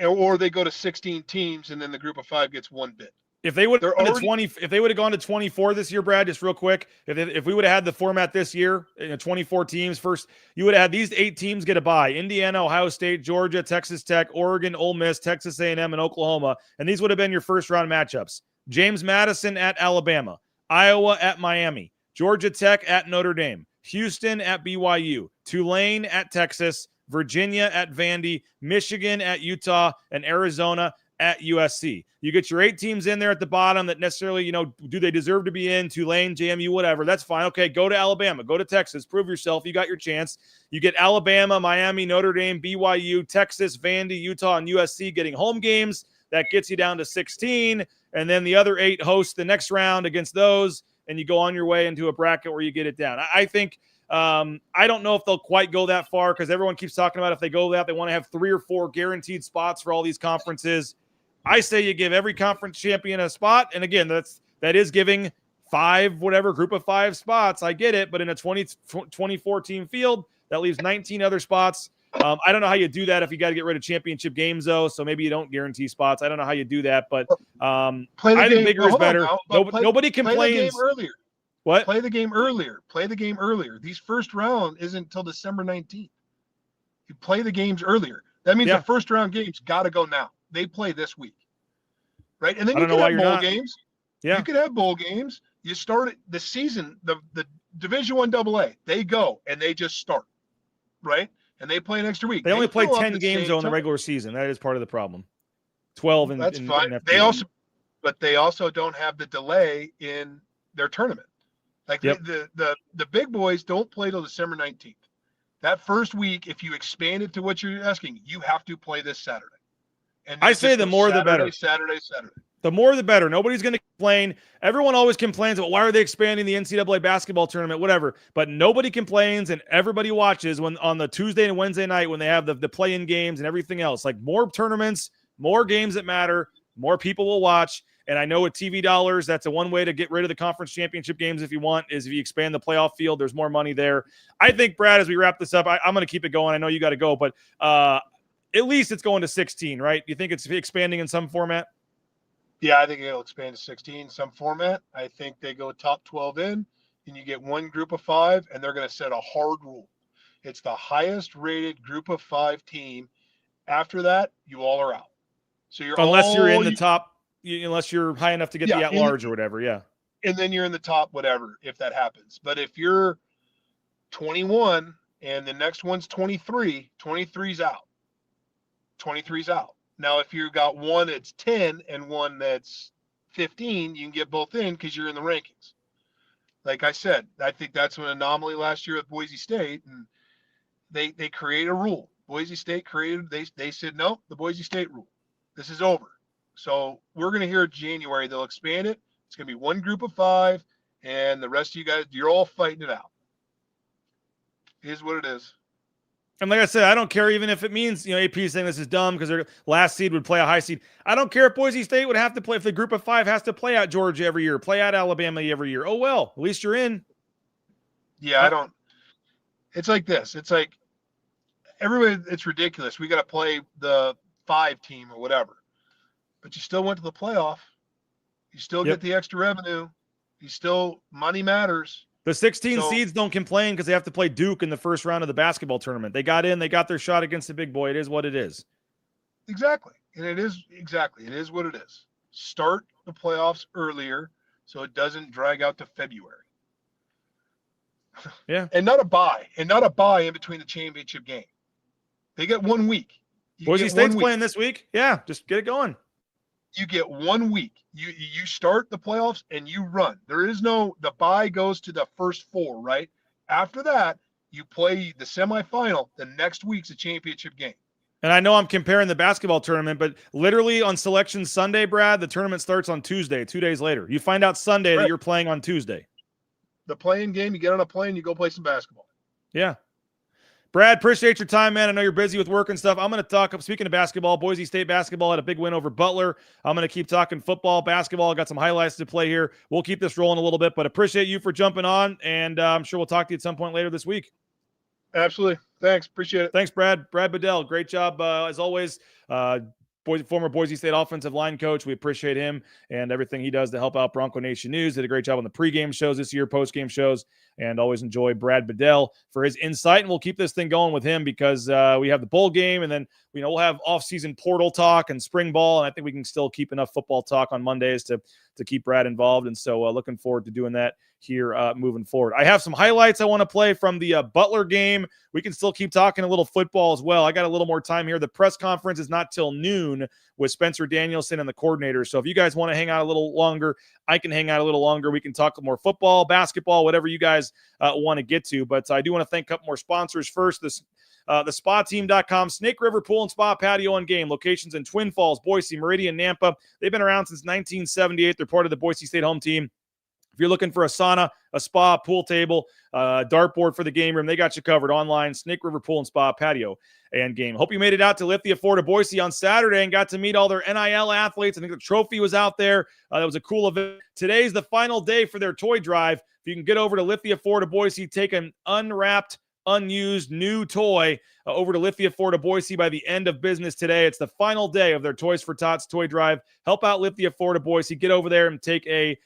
Or they go to 16 teams and then the Group of 5 gets one bid. If they would have gone to 24 this year, Brad, just real quick, if we would have had the format this year, 24 teams first, you would have had these 8 teams get a bye: Indiana, Ohio State, Georgia, Texas Tech, Oregon, Ole Miss, Texas A&M, and Oklahoma. And these would have been your first round matchups: James Madison at Alabama, Iowa at Miami, Georgia Tech at Notre Dame, Houston at BYU, Tulane at Texas, Virginia at Vandy, Michigan at Utah, and Arizona at USC. You get your 8 teams in there at the bottom that necessarily, do they deserve to be in? Tulane, JMU, whatever. That's fine. Okay, go to Alabama. Go to Texas. Prove yourself. You got your chance. You get Alabama, Miami, Notre Dame, BYU, Texas, Vandy, Utah, and USC getting home games. That gets you down to 16. And then the other 8 host the next round against those, and you go on your way into a bracket where you get it down. I think I don't know if they'll quite go that far, because everyone keeps talking about if they go that, they want to have 3 or 4 guaranteed spots for all these conferences. I say you give every conference champion a spot. And again, that is giving 5, whatever, Group of 5 spots. I get it. But in a 24 team field, that leaves 19 other spots. I don't know how you do that if you got to get rid of championship games, though. So maybe you don't guarantee spots. I don't know how you do that. But I think bigger is better. Nobody complains. Play the game earlier. What? Play the game earlier. Play the game earlier. These first round isn't until December 19th. You play the games earlier. That means the first round games got to go now. They play this week, right? And then you can have bowl games. Yeah, you could have bowl games. You start the season, the Division I AA. They go and they just start, right? And they play an extra week. They only play 10 games though in the regular season. That is part of the problem. 12 in that's fine. In they also don't have the delay in their tournament. Like the big boys don't play till December 19th. That first week, if you expand it to what you're asking, you have to play this Saturday. And I say the more the better. Saturday. The more the better. Nobody's going to complain. Everyone always complains about why are they expanding the NCAA basketball tournament, whatever. But nobody complains and everybody watches when on the Tuesday and Wednesday night when they have the play-in games and everything else. Like more tournaments, more games that matter, more people will watch. And I know with TV dollars, that's one way to get rid of the conference championship games if you want, is if you expand the playoff field, there's more money there. I think, Brad, as we wrap this up, I'm going to keep it going. I know you got to go, but at least it's going to 16, right? You think it's expanding in some format? Yeah, I think it'll expand to 16 some format. I think they go top 12 in, and you get one Group of 5, and they're going to set a hard rule. It's the highest rated Group of 5 team. After that, you all are out. So unless you're in the top, unless you're high enough to get the at-large or whatever, yeah. And then you're in the top whatever if that happens. But if you're 21 and the next one's 23, 23's out. 23's out. Now, if you got one that's 10 and one that's 15, you can get both in because you're in the rankings. Like I said, I think that's an anomaly last year with Boise State, and they create a rule. Boise State created, they said, no, the Boise State rule. This is over. So we're going to hear in January, they'll expand it. It's going to be one Group of 5, and the rest of you guys, you're all fighting it out. It is what it is. And like I said, I don't care even if it means, AP saying this is dumb because their last seed would play a high seed. I don't care if Boise State would have to play, if the Group of 5 has to play out Georgia every year, play out Alabama every year. Oh, well, at least you're in. Yeah, I don't. It's like this. It's like everybody, it's ridiculous. We got to play the 5 team or whatever. But you still went to the playoff. You still get the extra revenue. You still, money matters. The 16 seeds don't complain because they have to play Duke in the first round of the basketball tournament. They got in, they got their shot against the big boy. It is what it is. Exactly. And it is what it is. Start the playoffs earlier so it doesn't drag out to February. Yeah. And not a bye in between the championship game. They get 1 week. Boise State's playing this week. Yeah, just get it going. You get 1 week. You start the playoffs and you run. The bye goes to the first 4, right? After that, you play the semifinal. The next week's a championship game. And I know I'm comparing the basketball tournament, but literally on Selection Sunday, Brad, the tournament starts on Tuesday, 2 days later. You find out Sunday that you're playing on Tuesday. The playing game, you get on a plane, you go play some basketball. Yeah. Brad, appreciate your time, man. I know you're busy with work and stuff. I'm going to talk, speaking of basketball, Boise State basketball had a big win over Butler. I'm going to keep talking football, basketball. I got some highlights to play here. We'll keep this rolling a little bit, but appreciate you for jumping on, and I'm sure we'll talk to you at some point later this week. Absolutely. Thanks. Appreciate it. Thanks, Brad. Brad Bedell, great job as always. Former Boise State offensive line coach. We appreciate him and everything he does to help out Bronco Nation News. Did a great job on the pregame shows this year, postgame shows, and always enjoy Brad Bedell for his insight. And we'll keep this thing going with him because we have the bowl game, and then we'll have off-season portal talk and spring ball, and I think we can still keep enough football talk on Mondays to keep Brad involved. And so looking forward to doing that here moving forward. I have some highlights I want to play from the Butler game. We can still keep talking a little football as well. I got a little more time here. The press conference is not till noon with Spencer Danielson and the coordinator. So if you guys want to hang out a little longer, I can hang out a little longer. We can talk more football, basketball, whatever you guys want to get to. But I do want to thank a couple more sponsors first. The SpaTeam.com, Snake River Pool and Spa Patio and Game. Locations in Twin Falls, Boise, Meridian, Nampa. They've been around since 1978. They're part of the Boise State home team. If you're looking for a sauna, a spa, pool table, dartboard for the game room, they got you covered online. Snake River Pool and Spa Patio and Game. Hope you made it out to Lithia Ford of Boise on Saturday and got to meet all their NIL athletes. I think the trophy was out there. That was a cool event. Today's the final day for their toy drive. If you can get over to Lithia Ford of Boise, take an unwrapped, unused new toy over to Lithia Ford of Boise by the end of business today. It's the final day of their Toys for Tots toy drive. Help out Lithia Ford of Boise. Get over there and take a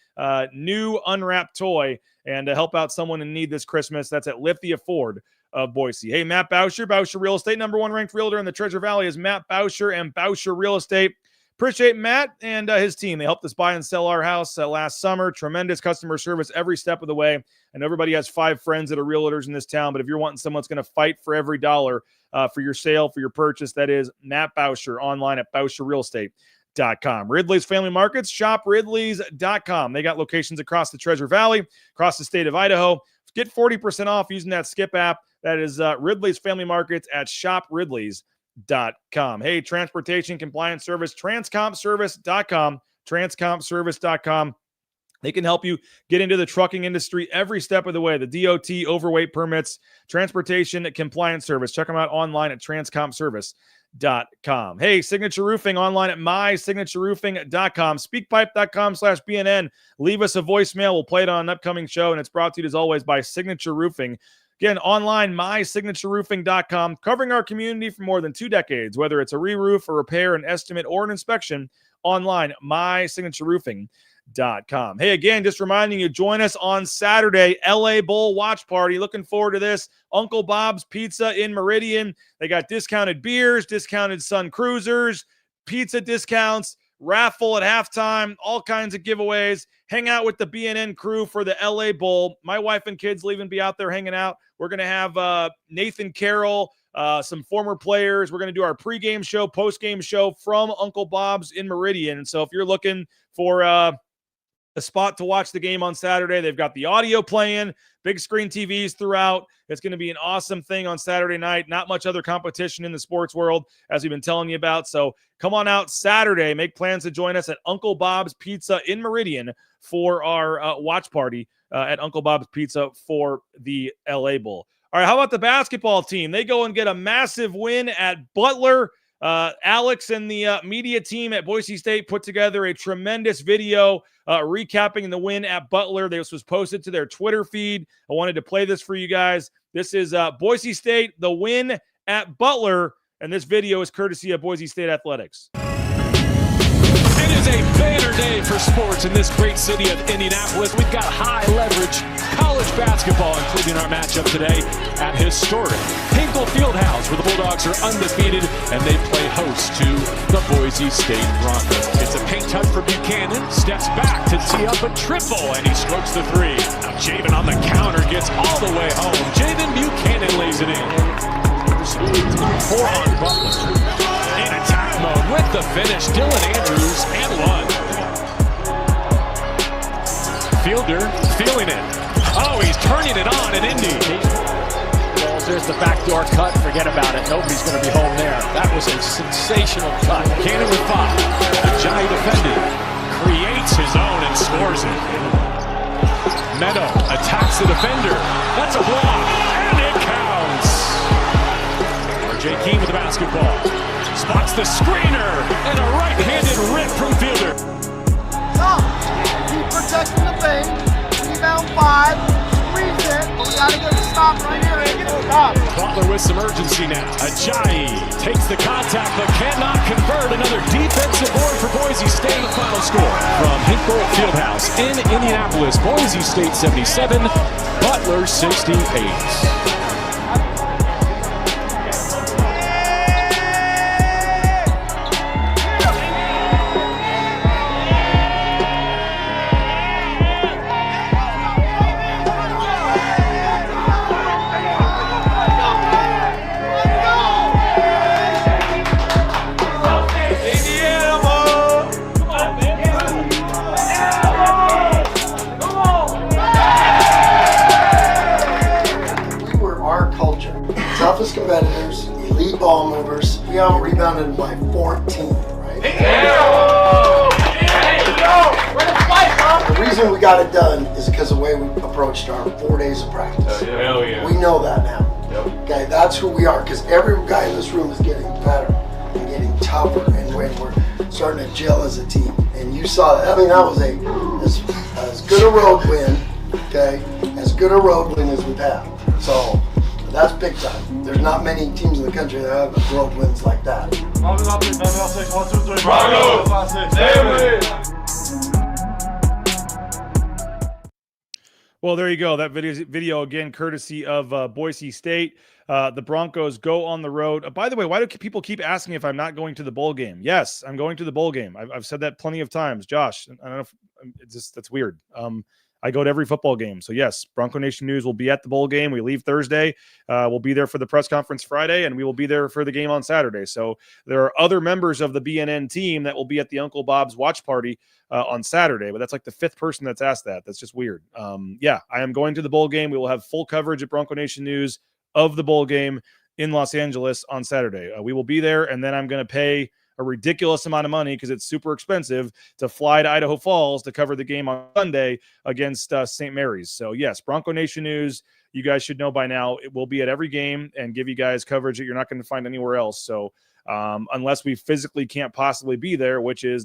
new unwrapped toy and help out someone in need this Christmas. That's at Lithia Ford of Boise. Hey, Matt Bauscher, Bauscher Real Estate, #1 ranked realtor in the Treasure Valley is Matt Bauscher and Bauscher Real Estate. Appreciate Matt and his team. They helped us buy and sell our house last summer. Tremendous customer service every step of the way. And everybody has 5 friends that are realtors in this town. But if you're wanting someone that's going to fight for every dollar for your sale, for your purchase, that is Matt Bauscher online at BauscherRealEstate.com. Ridley's Family Markets, shop Ridley's.com. They got locations across the Treasure Valley, across the state of Idaho. Get 40% off using that Skip app. That is Ridley's Family Markets at shop Ridley's.com. Hey, transportation compliance service, transcompservice.com, transcompservice.com. They can help you get into the trucking industry every step of the way. The DOT, overweight permits, transportation compliance service. Check them out online at transcompservice.com. Hey, Signature Roofing online at mysignatureroofing.com. Speakpipe.com/BNN. Leave us a voicemail. We'll play it on an upcoming show, and it's brought to you as always by Signature Roofing. Again, online, mysignatureroofing.com, covering our community for more than 2 decades, whether it's a re-roof, a repair, an estimate, or an inspection. Online, mysignatureroofing.com. Hey, again, just reminding you, join us on Saturday, LA Bowl watch party. Looking forward to this. Uncle Bob's Pizza in Meridian. They got discounted beers, discounted Sun Cruisers, pizza discounts, raffle at halftime, all kinds of giveaways. Hang out with the BNN crew for the LA Bowl. My wife and kids will even be out there hanging out. We're going to have Nathan Carroll, some former players. We're going to do our pregame show, postgame show from Uncle Bob's in Meridian. And so if you're looking for a spot to watch the game on Saturday, they've got the audio playing, big screen TVs throughout. It's going to be an awesome thing on Saturday night. Not much other competition in the sports world, as we've been telling you about. So come on out Saturday. Make plans to join us at Uncle Bob's Pizza in Meridian for our watch party at Uncle Bob's Pizza for the LA Bowl. All right, how about the basketball team? They go and get a massive win at Butler. Alex and the media team at Boise State put together a tremendous video recapping the win at Butler. This was posted to their Twitter feed. I wanted to play this for you guys. This is Boise State, the win at Butler, and this video is courtesy of Boise State Athletics. And It is a banner day for sports in this great city of Indianapolis. We've got high leverage college basketball, including our matchup today at historic Hinkle Fieldhouse, where the Bulldogs are undefeated and they play host to the Boise State Broncos. It's a paint touch for Buchanan, steps back to tee up a triple, and he strokes the three. Now Javen on the counter gets all the way home. Javen Buchanan lays it in. Four on Butler. In attack mode with the finish. Dylan Andrews and one. Fielder feeling it. Oh, he's turning it on in Indy. Well, there's the backdoor cut. Forget about it. Nobody's going to be home there. That was a sensational cut. Cannon with 5. Ajayi defended. Creates his own and scores it. Meadow attacks the defender. That's a block. And it counts. R.J. Keene with the basketball. Spots the screener. And a right-handed rip from Fielder. Keep protecting the paint. Rebound 5. Squeeze it. But we got to get a stop right here. Stop. Butler with some urgency now. Ajayi takes the contact but cannot convert. Another defensive board for Boise State. Final score from Hinkle Fieldhouse in Indianapolis. Boise State 77, Butler 68. Toughest competitors, elite ball movers. We all rebounded by 14, right? The reason we got it done is because of the way we approached our 4 days of practice. Hell yeah. We know that now. Yep. Okay, that's who we are, because every guy in this room is getting better and getting tougher, and we're starting to gel as a team. And you saw that. I mean, that was as good a road win, okay, as good a road win as we've had. So that's big time. There's not many teams in the country that have road wins like that. Well, there you go. That video again, courtesy of Boise State. The Broncos go on the road. By the way, why do people keep asking if I'm not going to the bowl game? Yes, I'm going to the bowl game. I've said that plenty of times. Josh, I don't know if it's just, that's weird. I go to every football game. So yes, Bronco Nation News will be at the bowl game. We leave Thursday. We'll be there for the press conference Friday, and we will be there for the game on Saturday. So there are other members of the BNN team that will be at the Uncle Bob's watch party on Saturday, but that's like the 5th person that's asked that. That's just weird. Yeah, I am going to the bowl game. We will have full coverage at Bronco Nation News of the bowl game in Los Angeles on Saturday. We will be there, and then I'm going to pay a ridiculous amount of money because it's super expensive to fly to Idaho Falls to cover the game on Sunday against St. Mary's. So yes, Bronco Nation News, you guys should know by now, it will be at every game and give you guys coverage that you're not going to find anywhere else. So unless we physically can't possibly be there, which is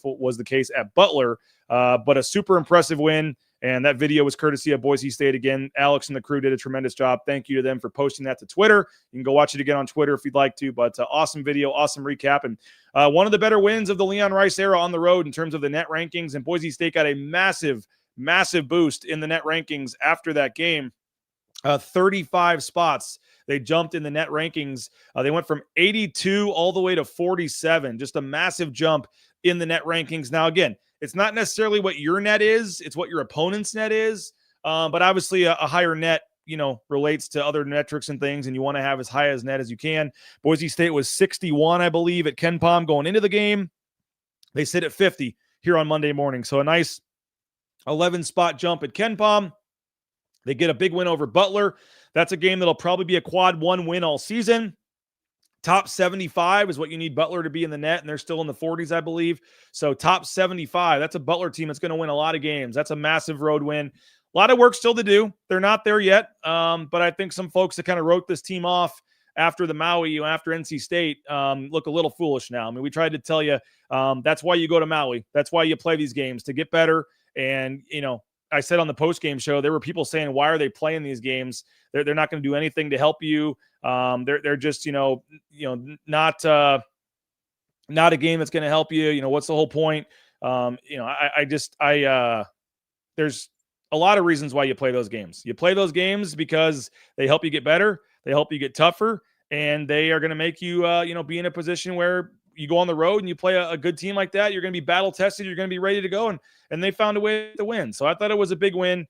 was the case at Butler, but a super impressive win. And that video was courtesy of Boise State again. Alex and the crew did a tremendous job. Thank you to them for posting that to Twitter. You can go watch it again on Twitter if you'd like to, but awesome video, awesome recap. And one of the better wins of the Leon Rice era on the road in terms of the net rankings. And Boise State got a massive, massive boost in the net rankings after that game. 35 spots. They jumped in the net rankings. They went from 82 all the way to 47. Just a massive jump in the net rankings. Now, again, it's not necessarily what your net is. It's what your opponent's net is. But obviously a higher net, relates to other metrics and things, and you want to have as high as net as you can. Boise State was 61, I believe, at Ken Pom going into the game. They sit at 50 here on Monday morning. So a nice 11-spot jump at Ken Pom. They get a big win over Butler. That's a game that'll probably be a quad 1 win all season. Top 75 is what you need Butler to be in the net, and they're still in the 40s, I believe. So top 75, that's a Butler team that's going to win a lot of games. That's a massive road win. A lot of work still to do. They're not there yet, but I think some folks that kind of wrote this team off after the Maui, after NC State, look a little foolish now. I mean, we tried to tell you that's why you go to Maui. That's why you play these games, to get better. And, I said on the postgame show, there were people saying, why are they playing these games? They're not going to do anything to help you. They're just, not not a game that's going to help you. What's the whole point? There's a lot of reasons why you play those games. You play those games because they help you get better. They help you get tougher, and they are going to make you, be in a position where you go on the road and you play a good team like that. You're going to be battle tested. You're going to be ready to go. And they found a way to win. So I thought it was a big win.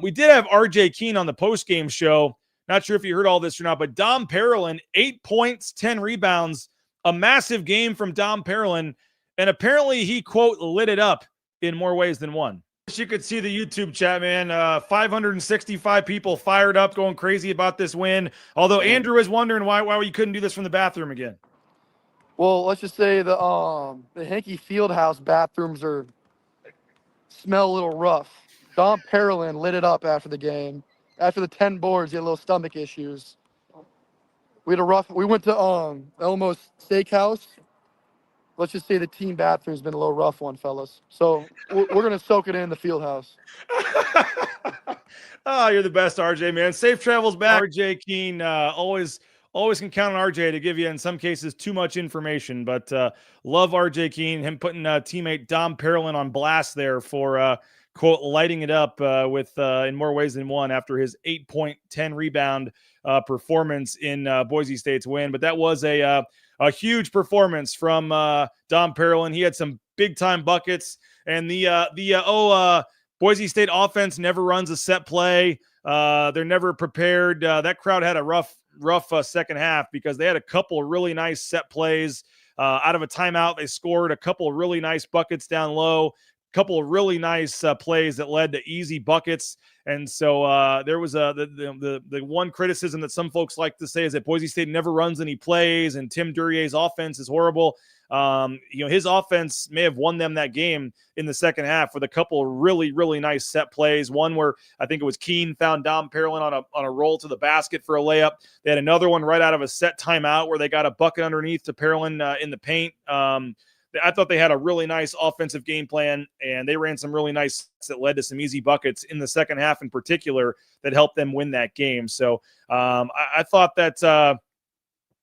We did have RJ Keene on the postgame show. Not sure if you heard all this or not, but Dom Parolin, 8 points, 10 rebounds, a massive game from Dom Parolin. And apparently he, quote, lit it up in more ways than one. You could see the YouTube chat, man. 565 people fired up, going crazy about this win. Although Andrew is wondering why you couldn't do this from the bathroom again. Well, let's just say the Henke Fieldhouse bathrooms smell a little rough. Dom Parolin lit it up after the game. After the 10 boards, he had a little stomach issues. We went to Elmo's Steakhouse. Let's just say the team bathroom's been a little rough one, fellas. So we're going to soak it in the field house. Oh, you're the best, RJ, man. Safe travels back. RJ Keene, always can count on RJ to give you, in some cases, too much information. But love RJ Keene, him putting teammate Dom Parolin on blast there for, quote, lighting it up with in more ways than one after his 8-point, 10 rebound performance in Boise State's win. But that was a huge performance from Dom Parolin. He had some big-time buckets. And the Boise State offense never runs a set play. They're never prepared. That crowd had a rough second half because they had a couple of really nice set plays. Out of a timeout, they scored a couple of really nice buckets down low, couple of really nice plays that led to easy buckets. And so there was the one criticism that some folks like to say is that Boise State never runs any plays and Tim Duryea's offense is horrible. His offense may have won them that game in the second half with a couple of really, really nice set plays. One where I think it was Keene found Dom Parolin on a roll to the basket for a layup. They had another one right out of a set timeout where they got a bucket underneath to Parolin in the paint. I thought they had a really nice offensive game plan, and they ran some really nice that led to some easy buckets in the second half in particular that helped them win that game. So I thought that,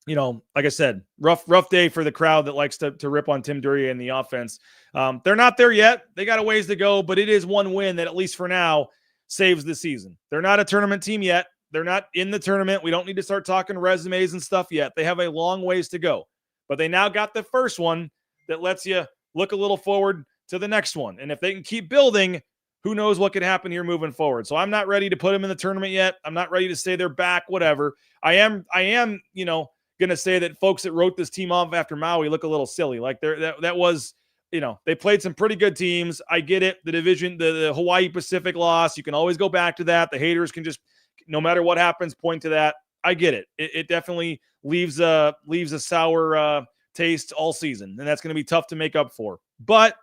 like I said, rough day for the crowd that likes to rip on Tim Duryea and the offense. They're not there yet. They got a ways to go, but it is one win that at least for now saves the season. They're not a tournament team yet. They're not in the tournament. We don't need to start talking resumes and stuff yet. They have a long ways to go, but they now got the first one that lets you look a little forward to the next one. And if they can keep building, who knows what could happen here moving forward. So I'm not ready to put them in the tournament yet. I'm not ready to say they're back, whatever. I am, going to say that folks that wrote this team off after Maui look a little silly. Like that was, they played some pretty good teams. I get it. The division, the Hawaii Pacific loss, you can always go back to that. The haters can just, no matter what happens, point to that. I get it. It definitely leaves a sour taste all season, and that's going to be tough to make up for. But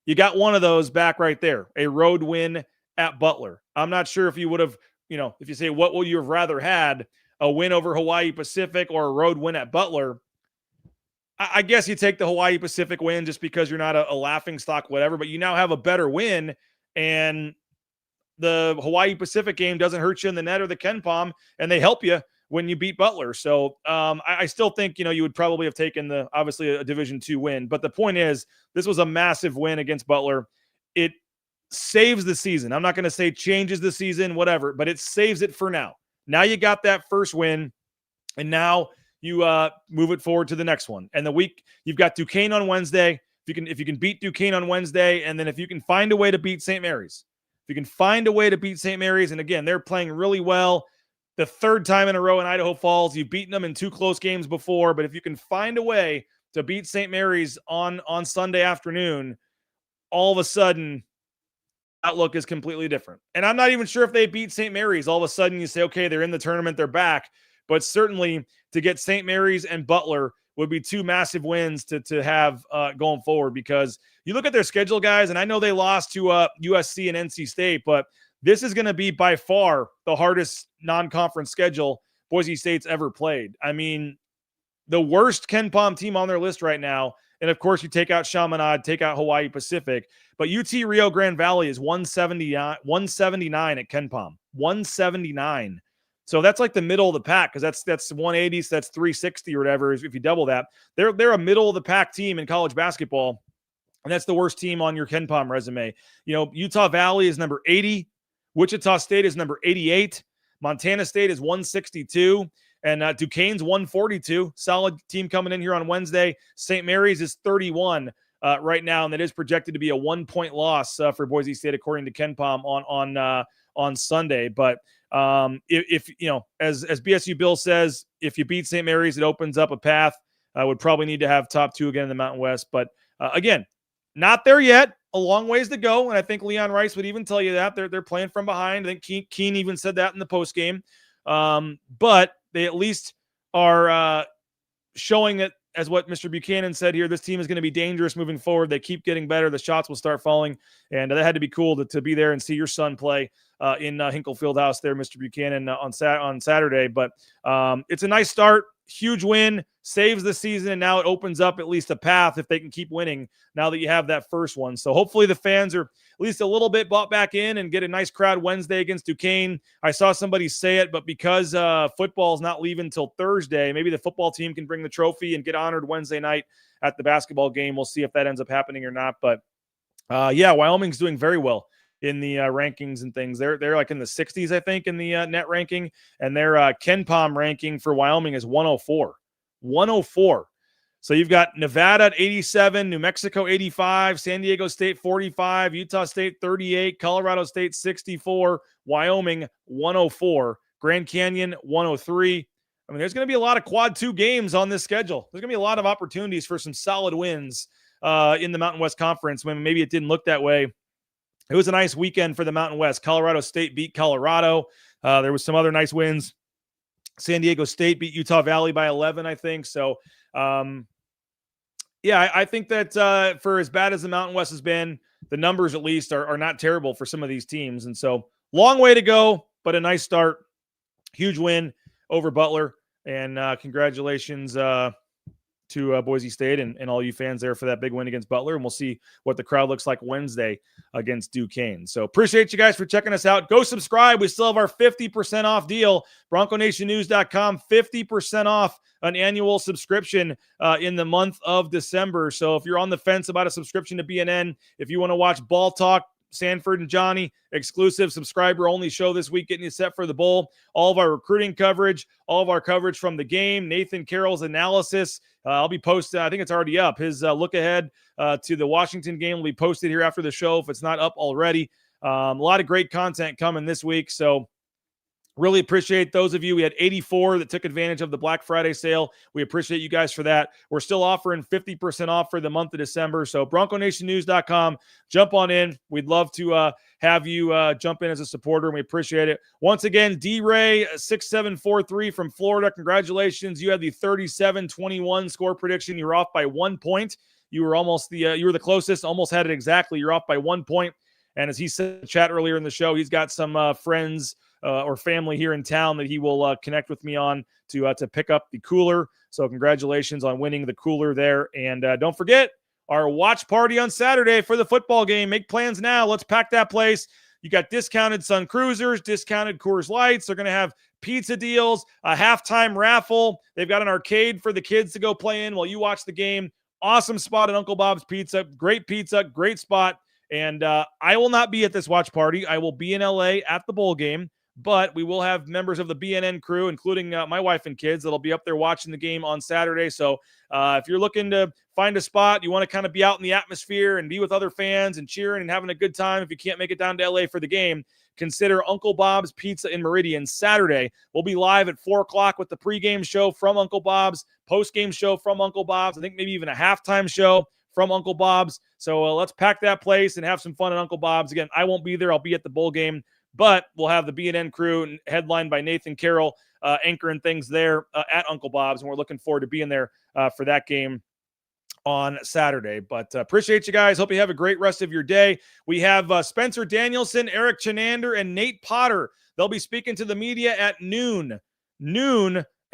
you got one of those back right there, a road win at Butler. I'm not sure if you would have, if you say, what would you have rather had, a win over Hawaii Pacific or a road win at Butler? I guess you take the Hawaii Pacific win just because you're not a laughing stock, whatever, but you now have a better win, and the Hawaii Pacific game doesn't hurt you in the net or the Ken Palm, and they help you when you beat Butler. So I still think, you would probably have taken obviously a Division II win. But the point is, this was a massive win against Butler. It saves the season. I'm not going to say changes the season, whatever, but it saves it for now. Now you got that first win, and now you move it forward to the next one. And the week, you've got Duquesne on Wednesday. If you can beat Duquesne on Wednesday, and then if you can find a way to beat St. Mary's. If you can find a way to beat St. Mary's, and again, they're playing really well. The third time in a row in Idaho Falls. You've beaten them in 2 close games before, but if you can find a way to beat St. Mary's on Sunday afternoon, all of a sudden, outlook is completely different. And I'm not even sure if they beat St. Mary's. All of a sudden, you say, okay, they're in the tournament, they're back. But certainly, to get St. Mary's and Butler would be 2 massive wins to have going forward, because you look at their schedule, guys, and I know they lost to USC and NC State, but this is going to be by far the hardest non-conference schedule Boise State's ever played. I mean, the worst Ken Palm team on their list right now, and of course you take out Chaminade, take out Hawaii Pacific, but UT Rio Grande Valley is 179 at Ken Palm. 179. So that's like the middle of the pack, because that's 180, so that's 360 or whatever. If you double that, they're a middle of the pack team in college basketball, and that's the worst team on your KenPom resume. Utah Valley is number 80, Wichita State is number 88, Montana State is 162, and Duquesne's 142. Solid team coming in here on Wednesday. St. Mary's is 31 right now, and that is projected to be a 1-point loss for Boise State according to KenPom on Sunday. But if as BSU Bill says, if you beat St. Mary's, it opens up a path. I would probably need to have top 2 again in the Mountain West, but again, not there yet. A long ways to go, and I think Leon Rice would even tell you that they're playing from behind. I think Keene even said that in the postgame. But they at least are showing it, as what Mr. Buchanan said here, this team is going to be dangerous moving forward. They keep getting better. The shots will start falling, and that had to be cool to be there and see your son play in Hinkle Fieldhouse there, Mr. Buchanan, on Saturday. But it's a nice start. Huge win, saves the season, and now it opens up at least a path if they can keep winning now that you have that first one. So hopefully the fans are at least a little bit bought back in and get a nice crowd Wednesday against Duquesne. I saw somebody say it, but because football is not leaving until Thursday, maybe the football team can bring the trophy and get honored Wednesday night at the basketball game. We'll see if that ends up happening or not. But Wyoming's doing very well in the rankings and things. They're like in the 60s, I think, in the net ranking, and their KenPom ranking for Wyoming is 104. So you've got Nevada at 87, New Mexico 85, San Diego State 45, Utah State 38, Colorado State 64, Wyoming 104, Grand Canyon 103. I mean, there's going to be a lot of quad 2 games on this schedule. There's going to be a lot of opportunities for some solid wins in the Mountain West Conference when maybe it didn't look that way. It was a nice weekend for the Mountain West. Colorado State beat Colorado. There was some other nice wins. San Diego State beat Utah Valley by 11, I think. So, I think that for as bad as the Mountain West has been, the numbers at least are not terrible for some of these teams. And so, long way to go, but a nice start. Huge win over Butler. And congratulations to Boise State and all you fans there for that big win against Butler. And we'll see what the crowd looks like Wednesday against Duquesne. So appreciate you guys for checking us out. Go subscribe. We still have our 50% off deal. BroncoNationNews.com, 50% off an annual subscription in the month of December. So if you're on the fence about a subscription to BNN, if you want to watch Ball Talk, Sanford and Johnny, exclusive subscriber-only show this week, getting you set for the bowl. All of our recruiting coverage, all of our coverage from the game, Nathan Carroll's analysis. I'll be posting, I think it's already up. His look ahead to the Washington game will be posted here after the show if it's not up already. A lot of great content coming this week, so really appreciate those of you. We had 84 that took advantage of the Black Friday sale. We appreciate you guys for that. We're still offering 50% off for the month of December. So BroncoNationNews.com, jump on in. We'd love to have you jump in as a supporter, and we appreciate it. Once again, D-Ray 6743 from Florida. Congratulations. You had the 37-21 score prediction. You were off by 1 point. You were almost you were the closest, almost had it exactly. You're off by 1 point. And as he said in the chat earlier in the show, he's got some friends or family here in town that he will connect with me on to pick up the cooler. So congratulations on winning the cooler there. And don't forget our watch party on Saturday for the football game. Make plans now. Let's pack that place. You got discounted Sun Cruisers, discounted Coors Lights. They're going to have pizza deals, a halftime raffle. They've got an arcade for the kids to go play in while you watch the game. Awesome spot at Uncle Bob's Pizza. Pizza, great spot. And I will not be at this watch party. I will be in LA at the bowl game, but we will have members of the BNN crew, including my wife and kids, that'll be up there watching the game on Saturday. So if you're looking to find a spot, you want to kind of be out in the atmosphere and be with other fans and cheering and having a good time. If you can't make it down to LA for the game, consider Uncle Bob's Pizza in Meridian. Saturday, we'll be live at 4 o'clock with the pregame show from Uncle Bob's, postgame show from Uncle Bob's, I think maybe even a halftime show from Uncle Bob's. So let's pack that place and have some fun at Uncle Bob's. Again, I won't be there. I'll be at the bowl game, but we'll have the BNN crew headlined by Nathan Carroll anchoring things there at Uncle Bob's, and we're looking forward to being there for that game on Saturday. But appreciate you guys. Hope you have a great rest of your day. We have Spencer Danielson, Eric Chenander, and Nate Potter. They'll be speaking to the media at noon.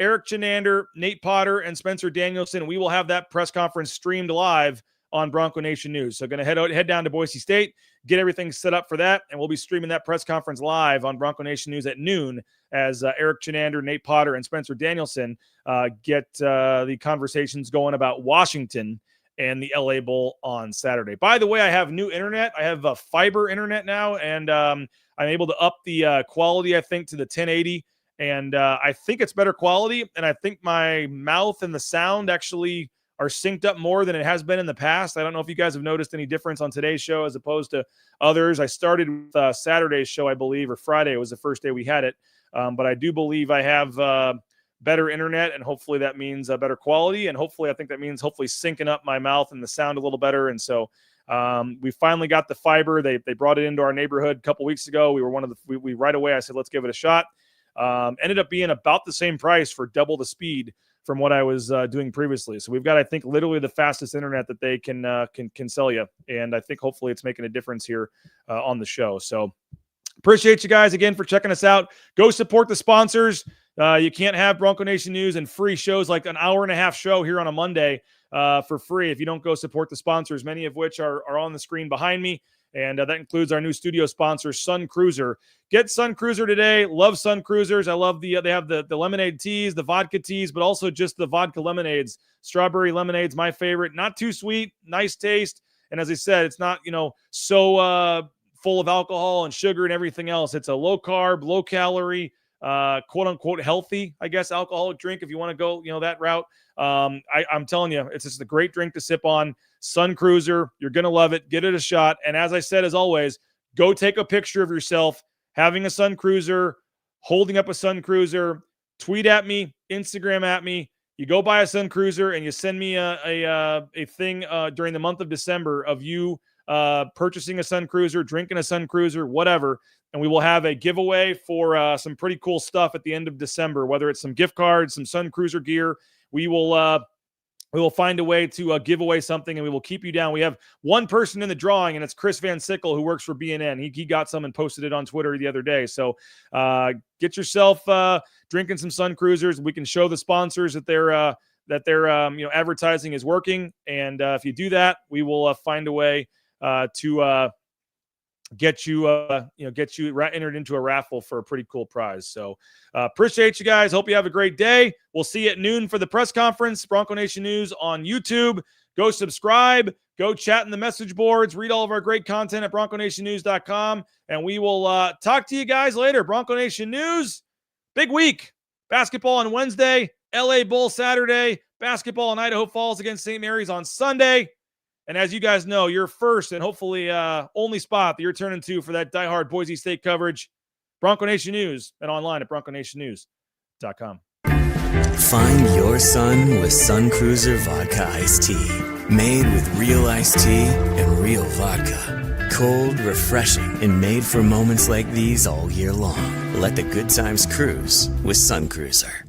Eric Chenander, Nate Potter, and Spencer Danielson. We will have that press conference streamed live on Bronco Nation News. So going to head down to Boise State, get everything set up for that, and we'll be streaming that press conference live on Bronco Nation News at noon as Eric Chenander, Nate Potter, and Spencer Danielson get the conversations going about Washington and the LA Bowl on Saturday. By the way, I have new internet. I have fiber internet now, and I'm able to up the quality, I think, to the 1080, and I think it's better quality, and I think my mouth and the sound actually are synced up more than it has been in the past. I don't know if you guys have noticed any difference on today's show as opposed to others. I started with Saturday's show, I believe, or Friday was the first day we had it, but I do believe I have better internet, and hopefully that means better quality, and hopefully I think that means hopefully syncing up my mouth and the sound a little better. And so we finally got the fiber. They brought it into our neighborhood a couple weeks ago. We were we right away, I said, let's give it a shot. Ended up being about the same price for double the speed from what I was doing previously. So we've got, I think, literally the fastest internet that they can sell you. And I think hopefully it's making a difference here on the show. So appreciate you guys again for checking us out. Go support the sponsors. You can't have Bronco Nation News and free shows like an hour and a half show here on a Monday for free if you don't go support the sponsors, many of which are on the screen behind me. And that includes our new studio sponsor, Sun Cruiser. Get Sun Cruiser today. Love Sun Cruisers. I love they have the lemonade teas, the vodka teas, but also just the vodka lemonades. Strawberry lemonade's my favorite. Not too sweet, nice taste. And as I said, it's not, so full of alcohol and sugar and everything else. It's a low carb, low calorie, quote unquote healthy, I guess, alcoholic drink if you want to go, that route. I'm telling you, it's just a great drink to sip on. Sun Cruiser, you're going to love it. Get it a shot. And as I said, as always, go take a picture of yourself having a Sun Cruiser, holding up a Sun Cruiser, tweet at me, Instagram at me. You go buy a Sun Cruiser and you send me a thing during the month of December of you purchasing a Sun Cruiser, drinking a Sun Cruiser, whatever. And we will have a giveaway for some pretty cool stuff at the end of December, whether it's some gift cards, some Sun Cruiser gear. We will find a way to give away something, and we will keep you down. We have one person in the drawing, and it's Chris Van Sickle, who works for BNN. He got some and posted it on Twitter the other day. So get yourself drinking some Sun Cruisers. We can show the sponsors that they're advertising is working. And if you do that, we will find a way to get you entered into a raffle for a pretty cool prize. So appreciate you guys. Hope you have a great day. We'll see you at noon for the press conference. Bronco Nation News on YouTube. Go subscribe. Go chat in the message boards. Read all of our great content at bronconationnews.com. And we will talk to you guys later. Bronco Nation News. Big week. Basketball on Wednesday. LA Bowl Saturday. Basketball in Idaho Falls against St. Mary's on Sunday. And as you guys know, your first and hopefully only spot that you're turning to for that diehard Boise State coverage, Bronco Nation News, and online at bronconationnews.com. Find your sun with Sun Cruiser Vodka Iced Tea. Made with real iced tea and real vodka. Cold, refreshing, and made for moments like these all year long. Let the good times cruise with Sun Cruiser.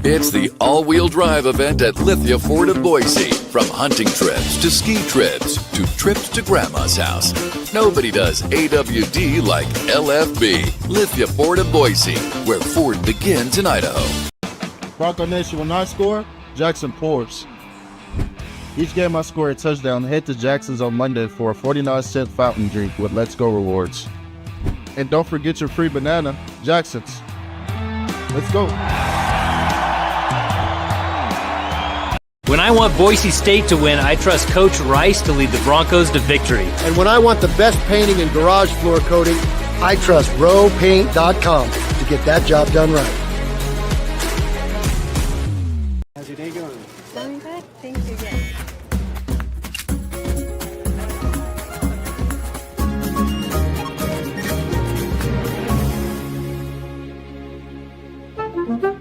It's the all-wheel drive event at Lithia Ford of Boise. From hunting trips to ski trips to trips to Grandma's house. Nobody does AWD like LFB. Lithia Ford of Boise, where Ford begins in Idaho. Bronco Nation will not score. Jackson pours. Each game I score a touchdown. Head to Jackson's on Monday for a 49-cent fountain drink with Let's Go rewards. And don't forget your free banana, Jackson's. Let's go. When I want Boise State to win, I trust Coach Rice to lead the Broncos to victory. And when I want the best painting and garage floor coating, I trust rowpaint.com to get that job done right. How's your day going? Going good, thank you, yes.